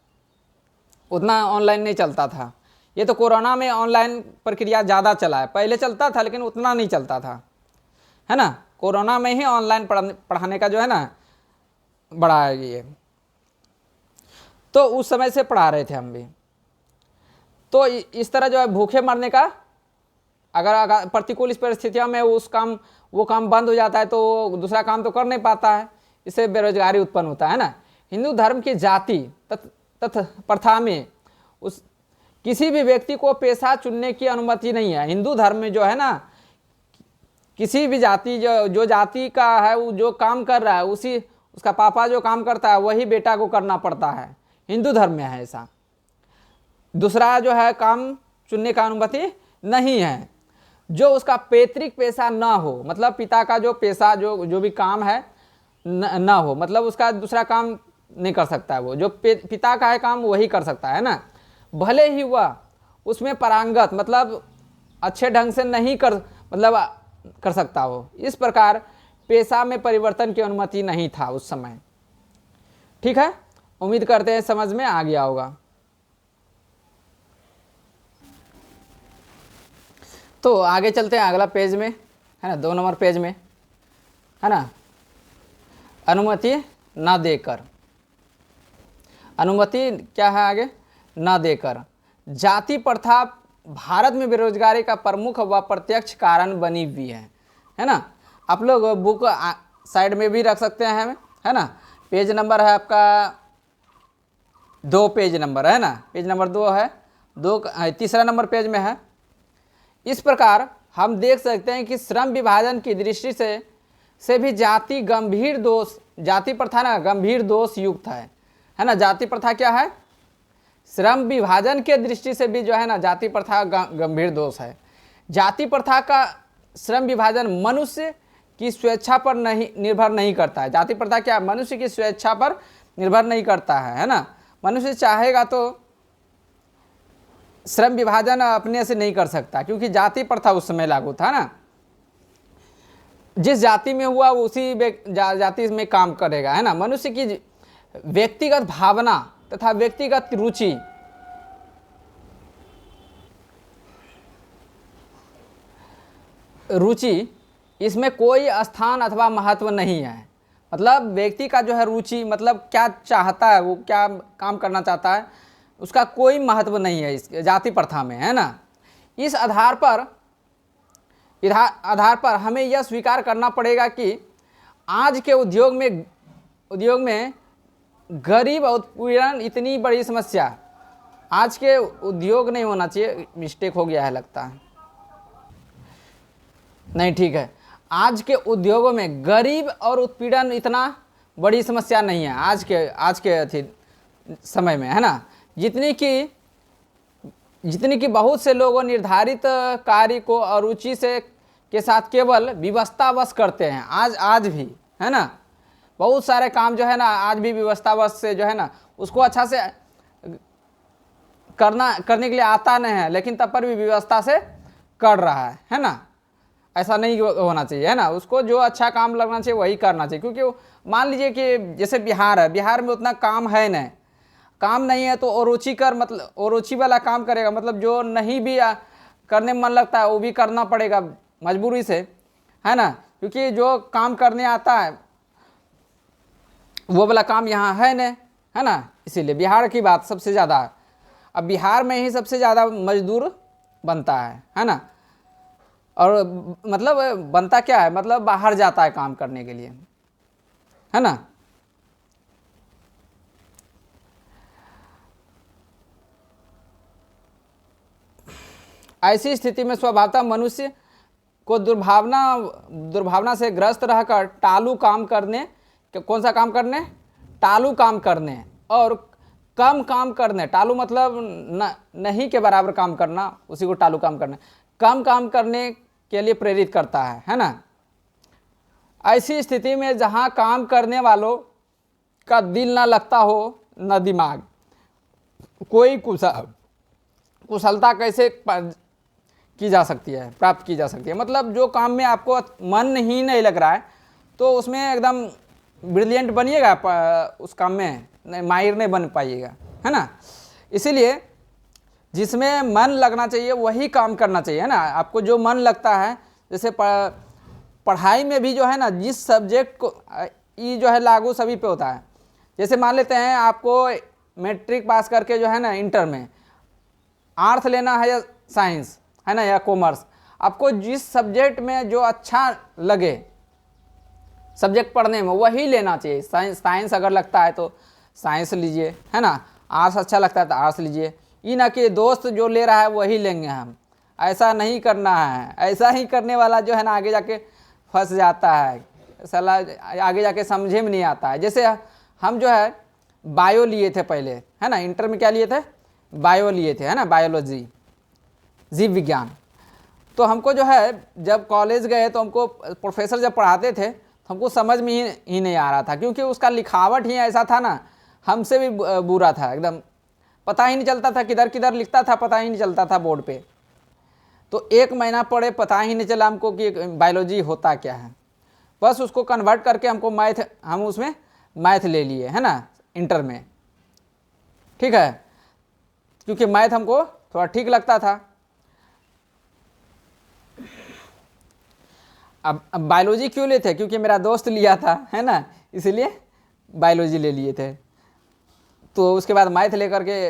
उतना ऑनलाइन नहीं चलता था। ये तो कोरोना में ऑनलाइन प्रक्रिया ज़्यादा चला है, पहले चलता था लेकिन उतना नहीं चलता था, है ना। कोरोना में ही ऑनलाइन पढ़ाने का जो है ना बढ़ा है ये, तो उस समय से पढ़ा रहे थे हम भी। तो इस तरह जो है भूखे मरने का, अगर प्रतिकूल परिस्थितियों में वो काम बंद हो जाता है तो दूसरा काम तो कर नहीं पाता है, इससे बेरोजगारी उत्पन्न होता है ना। हिंदू धर्म की जाति तथा प्रथा में किसी भी व्यक्ति को पेशा चुनने की अनुमति नहीं है। हिंदू धर्म में जो है ना किसी भी जाति जो जाति का है वो जो काम कर रहा है उसका पापा जो काम करता है वही बेटा को करना पड़ता है, हिंदू धर्म में है ऐसा। दूसरा जो है काम चुनने का अनुमति नहीं है, जो उसका पैतृक पेशा ना हो, मतलब पिता का जो पेशा जो भी काम है ना हो, मतलब उसका दूसरा काम नहीं कर सकता है। वो जो पिता का है काम वही कर सकता है ना, भले ही वह उसमें पारंगत मतलब अच्छे ढंग से नहीं कर सकता हो। इस प्रकार पेशा में परिवर्तन की अनुमति नहीं था उस समय। ठीक है, उम्मीद करते हैं समझ में आ गया होगा। तो आगे चलते हैं अगला पेज में, है ना, 2 नंबर पेज में, है ना, अनुमति न देकर। अनुमति क्या है आगे, न देकर। जाति प्रथा भारत में बेरोजगारी का प्रमुख व प्रत्यक्ष कारण बनी हुई है ना। आप लोग बुक साइड में भी रख सकते हैं, है ना। पेज नंबर है आपका 2, पेज नंबर है ना, पेज नंबर 2 है, 3 नंबर पेज में है। इस प्रकार हम देख सकते हैं कि श्रम विभाजन की दृष्टि से भी जाति गंभीर दोष, जाति प्रथा ना गंभीर दोष युक्त है ना। जाति प्रथा क्या है, श्रम विभाजन के दृष्टि से भी जो है ना जाति प्रथा गंभीर दोष है। जाति प्रथा का श्रम विभाजन मनुष्य की स्वेच्छा पर निर्भर नहीं करता है। जाति प्रथा क्या, मनुष्य की स्वेच्छा पर निर्भर नहीं करता है ना। मनुष्य चाहेगा तो श्रम विभाजन अपने से नहीं कर सकता, क्योंकि जाति प्रथा उस समय लागू था ना। जिस जाति में हुआ उसी जाति में काम करेगा, है ना। मनुष्य की व्यक्तिगत भावना तथा व्यक्तिगत रुचि इसमें कोई स्थान अथवा महत्व नहीं है। मतलब व्यक्ति का जो है रुचि, मतलब क्या चाहता है, वो क्या काम करना चाहता है, उसका कोई महत्व नहीं है इस जाति प्रथा में, है ना। इस आधार पर हमें यह स्वीकार करना पड़ेगा कि आज के उद्योग में गरीब और उत्पीड़न इतनी बड़ी समस्या, आज के उद्योग नहीं होना चाहिए, मिस्टेक हो गया है लगता है, नहीं ठीक है। आज के उद्योगों में गरीब और उत्पीड़न इतना बड़ी समस्या नहीं है आज के समय में, है ना। जितनी कि बहुत से लोगों निर्धारित कार्य को अरुचि के साथ केवल विवशतावश करते हैं। आज भी, है ना, बहुत सारे काम जो है ना आज भी विवशतावश से जो है ना उसको अच्छा से करने के लिए आता नहीं है, लेकिन तब पर भी व्यवस्था से कर रहा है ना। ऐसा नहीं होना चाहिए, है ना। उसको जो अच्छा काम लगना चाहिए वही करना चाहिए, क्योंकि मान लीजिए कि जैसे बिहार है, बिहार में उतना काम नहीं है तो अरुचिकर मतलब अरुचि वाला काम करेगा, मतलब जो नहीं भी करने में मन लगता है वो भी करना पड़ेगा मजबूरी से, है ना। क्योंकि जो काम करने आता है वो वाला काम यहाँ है नहीं, है ना। इसीलिए बिहार की बात सबसे ज़्यादा है। अब बिहार में ही सबसे ज़्यादा मजदूर बनता है ना। और मतलब बनता क्या है, मतलब बाहर जाता है काम करने के लिए, है ना। ऐसी स्थिति में स्वभावतः मनुष्य को दुर्भावना से ग्रस्त रहकर टालू काम करने, कौन सा काम करने, टालू काम करने और कम काम करने, टालू मतलब नहीं के बराबर काम करना, उसी को टालू काम करने, कम काम करने के लिए प्रेरित करता है ना। ऐसी स्थिति में जहां काम करने वालों का दिल ना लगता हो न दिमाग, कोई कुशलता कैसे प्राप्त की जा सकती है। मतलब जो काम में आपको मन ही नहीं लग रहा है तो उसमें एकदम ब्रिलियंट बनिएगा, उस काम में माहिर नहीं बन पाइएगा, है ना। इसीलिए जिसमें मन लगना चाहिए वही काम करना चाहिए, है ना। आपको जो मन लगता है, जैसे पढ़ाई में भी जो है ना, जिस सब्जेक्ट को ये जो है लागू सभी पे होता है। जैसे मान लेते हैं आपको मैट्रिक पास करके जो है ना इंटर में आर्ट्स लेना है या साइंस, है ना, या कॉमर्स, आपको जिस सब्जेक्ट में जो अच्छा लगे सब्जेक्ट पढ़ने में वही लेना चाहिए। साइंस अगर लगता है तो साइंस लीजिए, है ना। आर्ट्स अच्छा लगता है तो आर्ट्स लीजिए। ये ना कि दोस्त जो ले रहा है वही लेंगे हम, ऐसा नहीं करना है। ऐसा ही करने वाला जो है ना आगे जाके फंस जाता है, साला आगे जाके समझे में नहीं आता है। जैसे हम जो है बायो लिए थे पहले, है ना, इंटर में क्या लिए थे, बायो लिए थे, है ना, बायोलॉजी, जीव विज्ञान। तो हमको जो है जब कॉलेज गए तो हमको प्रोफेसर जब पढ़ाते थे तो हमको समझ में ही नहीं आ रहा था, क्योंकि उसका लिखावट ही ऐसा था ना, हमसे भी बुरा था एकदम। पता ही नहीं चलता था किधर किधर लिखता था, पता ही नहीं चलता था बोर्ड पे। तो 1 महीना पढ़े, पता ही नहीं चला हमको कि बायोलॉजी होता क्या है। बस उसको कन्वर्ट करके हमको मैथ, हम उसमें मैथ ले लिए, है ना, इंटर में। ठीक है, क्योंकि मैथ हमको थोड़ा ठीक लगता था। अब बायोलॉजी क्यों लेते? क्योंकि मेरा दोस्त लिया था, है ना, इसलिए बायोलॉजी ले लिए थे। तो उसके बाद मैथ लेकर के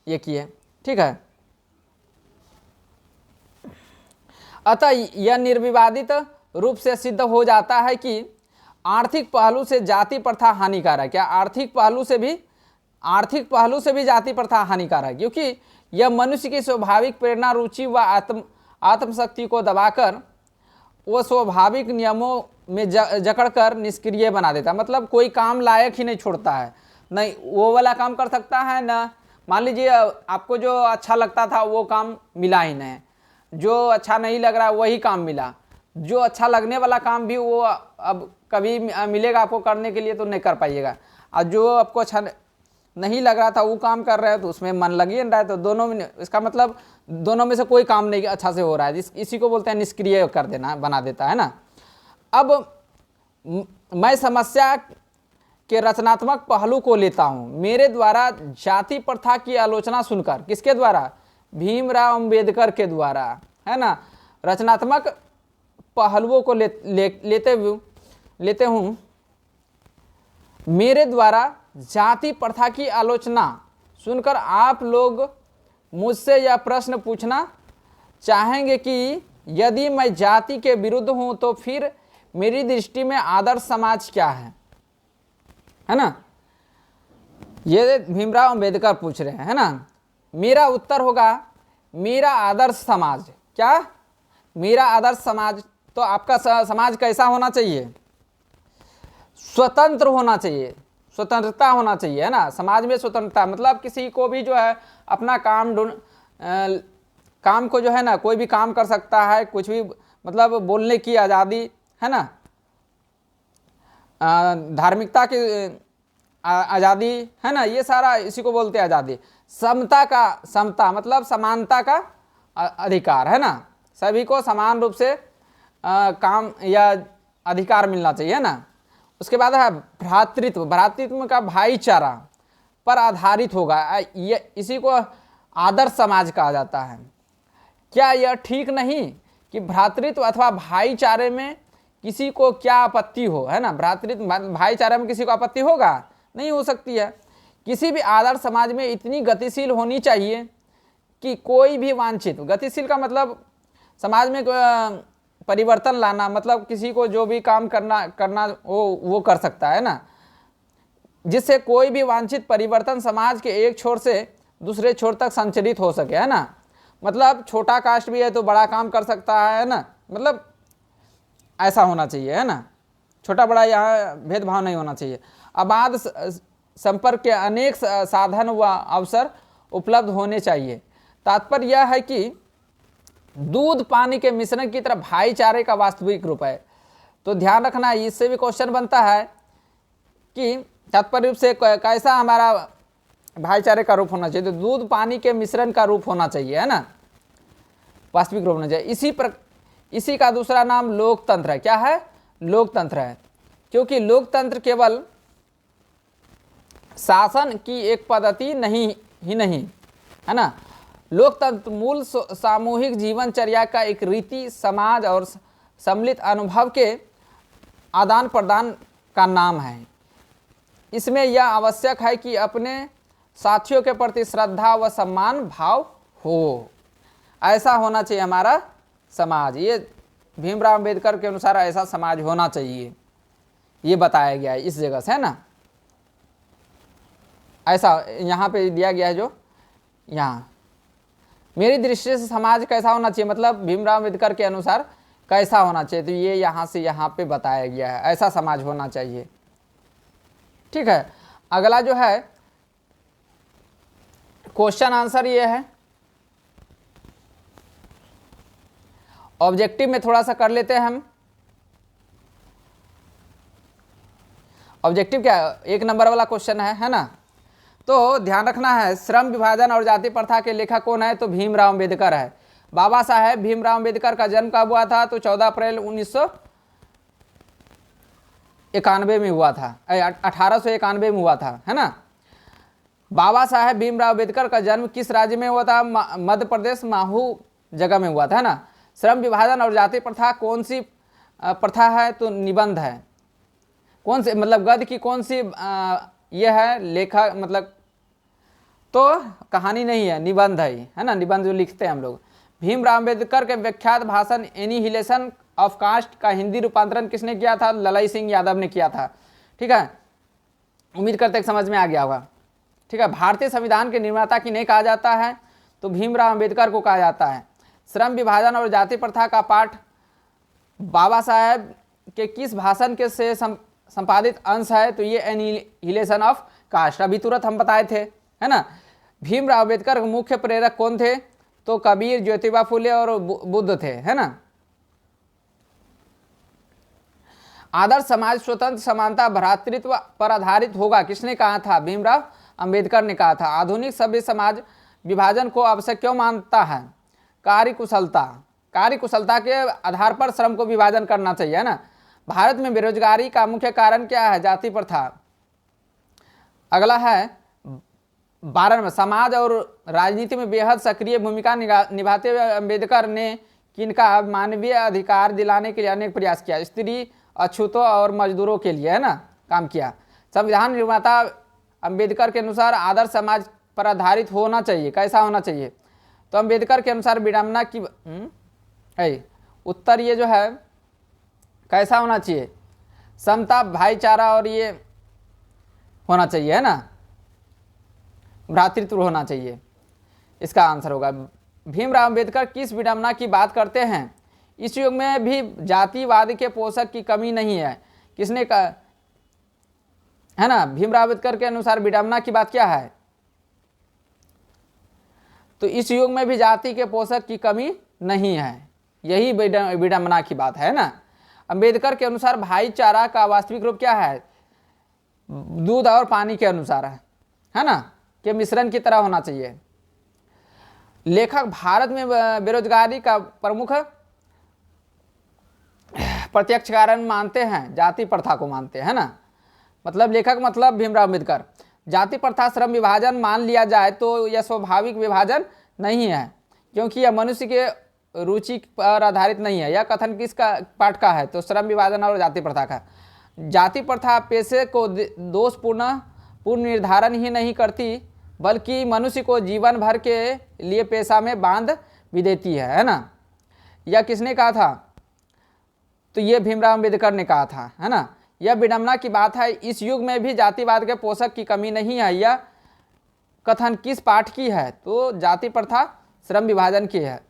ये किए। ठीक है, अतः यह निर्विवादित रूप से सिद्ध हो जाता है कि आर्थिक पहलू से जाति प्रथा हानिकारक। क्या आर्थिक पहलू से भी जाति प्रथा हानिकारक, क्योंकि यह मनुष्य की स्वाभाविक प्रेरणा, रुचि व आत्मशक्ति को दबाकर वो स्वाभाविक नियमों में जकड़कर निष्क्रिय बना देता। मतलब कोई काम लायक ही नहीं छोड़ता है, नहीं वो वाला काम कर सकता है ना। मान लीजिए आपको जो अच्छा लगता था वो काम मिला ही नहीं, जो अच्छा नहीं लग रहा वही काम मिला, जो अच्छा लगने वाला काम भी वो अब कभी मिलेगा आपको करने के लिए तो नहीं कर पाइएगा, और जो आपको अच्छा नहीं लग रहा था वो काम कर रहे हैं तो उसमें मन लग ही नहीं रहा है। तो दोनों में, इसका मतलब दोनों में से कोई काम नहीं अच्छा से हो रहा है, इसी को बोलते हैं निष्क्रिय कर देना, बना देता है ना। अब मैं समस्या के रचनात्मक पहलू को लेता हूं। मेरे द्वारा जाति प्रथा की आलोचना सुनकर, किसके द्वारा? भीमराव अंबेडकर के द्वारा, है ना, रचनात्मक पहलुओं को लेते हूं। मेरे द्वारा जाति प्रथा की आलोचना सुनकर आप लोग मुझसे यह प्रश्न पूछना चाहेंगे कि यदि मैं जाति के विरुद्ध हूं तो फिर मेरी दृष्टि में आदर्श समाज क्या है ना। ये भीमराव अंबेडकर पूछ रहे हैं, है ना। मेरा उत्तर होगा मेरा आदर्श समाज। क्या? मेरा आदर्श समाज। तो आपका समाज कैसा होना चाहिए? स्वतंत्र होना चाहिए, स्वतंत्रता होना चाहिए, है ना। समाज में स्वतंत्रता मतलब किसी को भी जो है अपना काम को जो है ना, कोई भी काम कर सकता है, कुछ भी, मतलब बोलने की आज़ादी, है ना, धार्मिकता की आज़ादी, है ना, ये सारा इसी को बोलते हैं आज़ादी। समता मतलब समानता का अधिकार, है ना, सभी को समान रूप से काम या अधिकार मिलना चाहिए, है ना। उसके बाद है भ्रातृत्व का भाईचारा पर आधारित होगा, ये इसी को आदर्श समाज कहा जाता है। क्या यह ठीक नहीं कि भ्रातृत्व अथवा भाईचारे में किसी को क्या आपत्ति हो, है ना। भ्रातृत्व भाईचारे में किसी को आपत्ति होगा? नहीं हो सकती है। किसी भी आदर्श समाज में इतनी गतिशील होनी चाहिए कि कोई भी वांछित, गतिशील का मतलब समाज में परिवर्तन लाना, मतलब किसी को जो भी काम करना वो कर सकता है ना, जिससे कोई भी वांछित परिवर्तन समाज के एक छोर से दूसरे छोर तक संचरित हो सके, है ना। मतलब छोटा कास्ट भी है तो बड़ा काम कर सकता है ना, मतलब ऐसा होना चाहिए, है ना। छोटा बड़ा यहाँ भेदभाव नहीं होना चाहिए। अबाध संपर्क के अनेक साधन व अवसर उपलब्ध होने चाहिए। तात्पर्य यह है कि दूध पानी के मिश्रण की तरह भाईचारे का वास्तविक रूप है। तो ध्यान रखना, इससे भी क्वेश्चन बनता है कि तात्पर्य रूप से कैसा हमारा भाईचारे का रूप होना चाहिए। तो दूध पानी के मिश्रण का रूप होना चाहिए, है ना, वास्तविक रूप होना चाहिए। इसी का दूसरा नाम लोकतंत्र है। क्या है? लोकतंत्र है, क्योंकि लोकतंत्र केवल शासन की एक पद्धति नहीं, है ना। लोकतंत्र मूल सामूहिक जीवनचर्या का एक रीति, समाज और सम्मिलित अनुभव के आदान प्रदान का नाम है। इसमें यह आवश्यक है कि अपने साथियों के प्रति श्रद्धा व सम्मान भाव हो। ऐसा होना चाहिए हमारा समाज। ये भीमराव अंबेडकर के अनुसार ऐसा समाज होना चाहिए, ये बताया गया है इस जगह से, है ना। ऐसा यहाँ पे दिया गया है, जो यहाँ मेरी दृष्टि से समाज कैसा होना चाहिए, मतलब भीमराव अंबेडकर के अनुसार कैसा होना चाहिए, तो ये यहाँ से यहाँ पे बताया गया है, ऐसा समाज होना चाहिए। ठीक है, अगला जो है क्वेश्चन आंसर ये है, ऑब्जेक्टिव में थोड़ा सा कर लेते हैं हम। ऑब्जेक्टिव क्या है, 1 नंबर वाला क्वेश्चन है ना। तो ध्यान रखना है, श्रम विभाजन और जाति प्रथा के लेखक कौन है, तो भीमराव अंबेडकर है। बाबा साहेब भीमराव अंबेडकर का जन्म कब हुआ था, तो 14 अप्रैल 1991 में हुआ था, 1891 में हुआ था, है ना। बाबा साहेब भीमराव अंबेडकर का जन्म किस राज्य में हुआ था, मध्य प्रदेश महू जगह में हुआ था, है ना। श्रम विभाजन और जाति प्रथा कौन सी प्रथा है, तो निबंध है। कौन से मतलब गद्य की कौन सी ये है लेखा, मतलब तो कहानी नहीं है, निबंध है ना, निबंध जो लिखते हैं हम लोग। भीमराव अंबेडकर के विख्यात भाषण एनिहिलेशन ऑफ कास्ट का हिंदी रूपांतरण किसने किया था, ललाई सिंह यादव ने किया था। ठीक है, उम्मीद करते हैं समझ में आ गया होगा। ठीक है, भारतीय संविधान के निर्माता की नहीं कहा जाता है, तो भीमराव अंबेडकर को कहा जाता है। श्रम विभाजन और जाति प्रथा का पाठ बाबा साहेब के किस भाषण के से संपादित अंश है, तो ये एनिहिलेशन ऑफ कास्ट, अभी तुरंत हम बताए थे, है ना। भीमराव अंबेडकर के मुख्य प्रेरक कौन थे, तो कबीर, ज्योतिबा फुले और बुद्ध थे, है ना। आदर्श समाज स्वतंत्र, समानता, भ्रातृत्व पर आधारित होगा किसने कहा था, भीमराव अंबेडकर ने कहा था। आधुनिक सभ्य समाज विभाजन को आवश्यक क्यों मानता है, कार्यकुशलता, कार्यकुशलता के आधार पर श्रम को विभाजन करना चाहिए, है ना। भारत में बेरोजगारी का मुख्य कारण क्या है, जाति प्रथा। अगला है 12 में, समाज और राजनीति में बेहद सक्रिय भूमिका निभाते हुए अंबेडकर ने किनका मानवीय अधिकार दिलाने के लिए अनेक प्रयास किया, स्त्री, अछूतों और मजदूरों के लिए, है ना, काम किया। संविधान निर्माता अंबेडकर के अनुसार आदर्श समाज पर आधारित होना चाहिए, कैसा होना चाहिए, तो अंबेडकर के अनुसार विडंबना की उत्तर ये जो है कैसा होना चाहिए, समता, भाईचारा और ये होना चाहिए, है ना, भ्रातृत्व होना चाहिए, इसका आंसर होगा। भीमराव अंबेडकर किस विडंबना की बात करते हैं, इस युग में भी जातिवाद के पोषक की कमी नहीं है, किसने कहा, है ना। भीमराव अंबेडकर के अनुसार विडंबना की बात क्या है, तो इस युग में भी जाति के पोषक की कमी नहीं है, यही विडंबना की बात है ना। अंबेडकर के अनुसार भाईचारा का वास्तविक रूप क्या है, दूध और पानी के अनुसार है ना, के मिश्रण की तरह होना चाहिए। लेखक भारत में बेरोजगारी का प्रमुख प्रत्यक्ष कारण मानते हैं, जाति प्रथा को मानते हैं ना, मतलब लेखक मतलब भीमराव अंबेडकर। जाति प्रथा श्रम विभाजन मान लिया जाए तो यह स्वाभाविक विभाजन नहीं है, क्योंकि यह मनुष्य के रुचि पर आधारित नहीं है। यह कथन किसका पाठ का है, तो श्रम विभाजन और जाति प्रथा का। जाति प्रथा पेशे को पूर्ण निर्धारण ही नहीं करती, बल्कि मनुष्य को जीवन भर के लिए पेशा में बांध भी देती है ना। यह किसने कहा था, तो ये भीमराव अंबेडकर ने कहा था, है ना। यह विडंबना की बात है, इस युग में भी जातिवाद के पोषक की कमी नहीं है। यह कथन किस पाठ की है, तो जाति प्रथा श्रम विभाजन की है।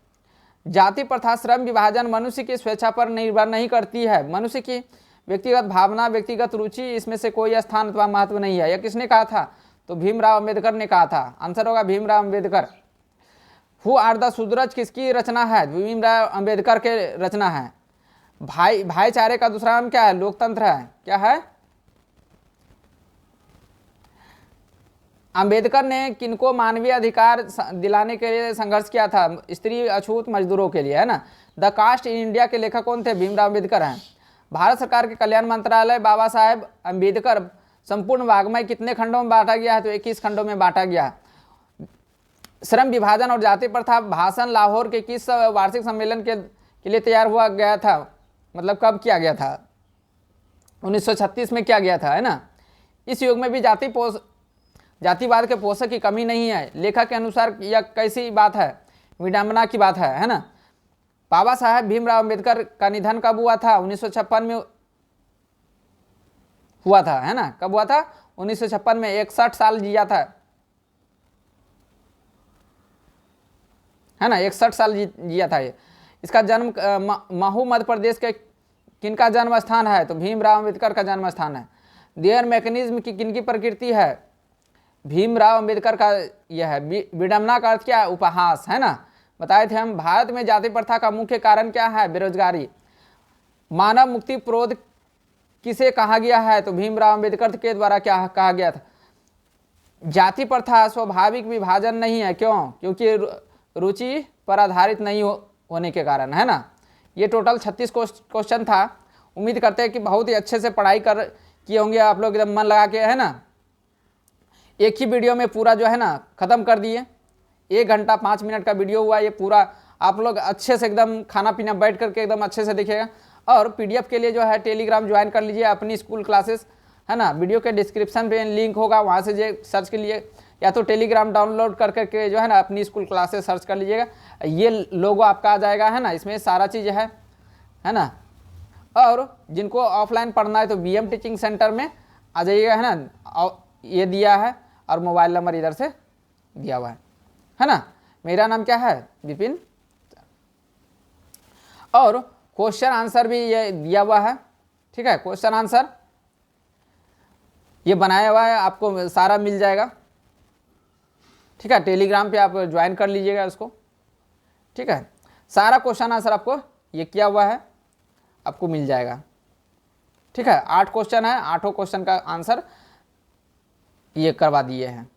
जाति प्रथा श्रम विभाजन मनुष्य की स्वेच्छा पर निर्भर नहीं करती है, मनुष्य की व्यक्तिगत भावना, व्यक्तिगत रुचि, इसमें से कोई स्थान अथवा महत्व नहीं है। यह किसने कहा था, तो भीमराव अंबेडकर ने कहा था, आंसर होगा Bhimrao Ambedkar. Who are the Shudras किसकी रचना है, भीमराव अंबेडकर के रचना है। भाईचारे का दूसरा नाम क्या है, लोकतंत्र है, क्या है। अंबेडकर ने किनको मानवीय अधिकार दिलाने के लिए संघर्ष किया था, स्त्री, अछूत, मजदूरों के लिए, है ना। द कास्ट इन इंडिया के लेखक कौन थे, भीमराव अंबेडकर हैं। भारत सरकार के कल्याण मंत्रालय बाबा साहेब अंबेडकर संपूर्ण वाग्मय कितने खंडों में बांटा गया है, तो 21 खंडों में बांटा गया। श्रम विभाजन और जाति प्रथा भाषण लाहौर के किस वार्षिक सम्मेलन के लिए तैयार हुआ गया था, मतलब कब किया गया था, 1936 में किया गया था, है ना। इस युग में भी जातिवाद के पोषक की कमी नहीं है। लेखक के अनुसार यह कैसी बात है, विडंबना की बात है ना। बाबा साहेब भीमराव अंबेडकर का निधन कब हुआ था, 1956 में हुआ था, है ना। कब हुआ था, 1956 में, 61 साल जिया था, है ना, 61 साल जिया था ये। इसका जन्म महू मध्य प्रदेश के किनका जन्म स्थान है, तो भीमराव अंबेडकर का जन्म स्थान है। देयर मैकेनिज्म की किनकी प्रकृति है, भीमराव अंबेडकर का यह है। विडंबना का अर्थ क्या है, उपहास, है ना, बताए थे हम। भारत में जाति प्रथा का मुख्य कारण क्या है, बेरोजगारी। मानव मुक्ति प्रोध किसे कहा गया है? तो भीमराव अंबेडकर के द्वारा क्या कहा गया था? जाति प्रथा स्वाभाविक विभाजन नहीं है। क्यों? क्योंकि रुचि पर आधारित नहीं होने के कारण, है ना। ये टोटल 36 क्वेश्चन था। उम्मीद करते हैं कि बहुत ही अच्छे से पढ़ाई कर किए होंगे आप लोग, एकदम मन लगा के, है ना। एक ही वीडियो में पूरा जो है ना ख़त्म कर दिए। 1 घंटा 5 मिनट का वीडियो हुआ ये पूरा। आप लोग अच्छे से एकदम खाना पीना बैठ करके एकदम अच्छे से देखिएगा। और पीडीएफ के लिए जो है टेलीग्राम ज्वाइन कर लीजिए, अपनी स्कूल क्लासेस, है ना। वीडियो के डिस्क्रिप्शन पे लिंक होगा, वहाँ से जो सर्च के लिए, या तो टेलीग्राम डाउनलोड कर करके जो है ना अपनी स्कूल क्लासेस सर्च कर लीजिएगा। ये लोगो आपका आ जाएगा, है ना। इसमें सारा चीज़ है ना। और जिनको ऑफलाइन पढ़ना है तो बीएम टीचिंग सेंटर में आ जाइएगा, है ना। और ये दिया है और मोबाइल नंबर इधर से दिया हुआ है ना। मेरा नाम क्या है? विपिन। और क्वेश्चन आंसर भी ये दिया हुआ है, ठीक है। क्वेश्चन आंसर ये बनाया हुआ है, आपको सारा मिल जाएगा, ठीक है। टेलीग्राम पे आप ज्वाइन कर लीजिएगा उसको, ठीक है। सारा क्वेश्चन आंसर आपको ये किया हुआ है, आपको मिल जाएगा, ठीक है। 8 क्वेश्चन है, 8 क्वेश्चन का आंसर ये करवा दिए हैं,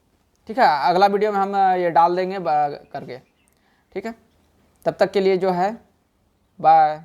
ठीक है। अगला वीडियो में हम ये डाल देंगे करके, ठीक है। तब तक के लिए जो है बाय।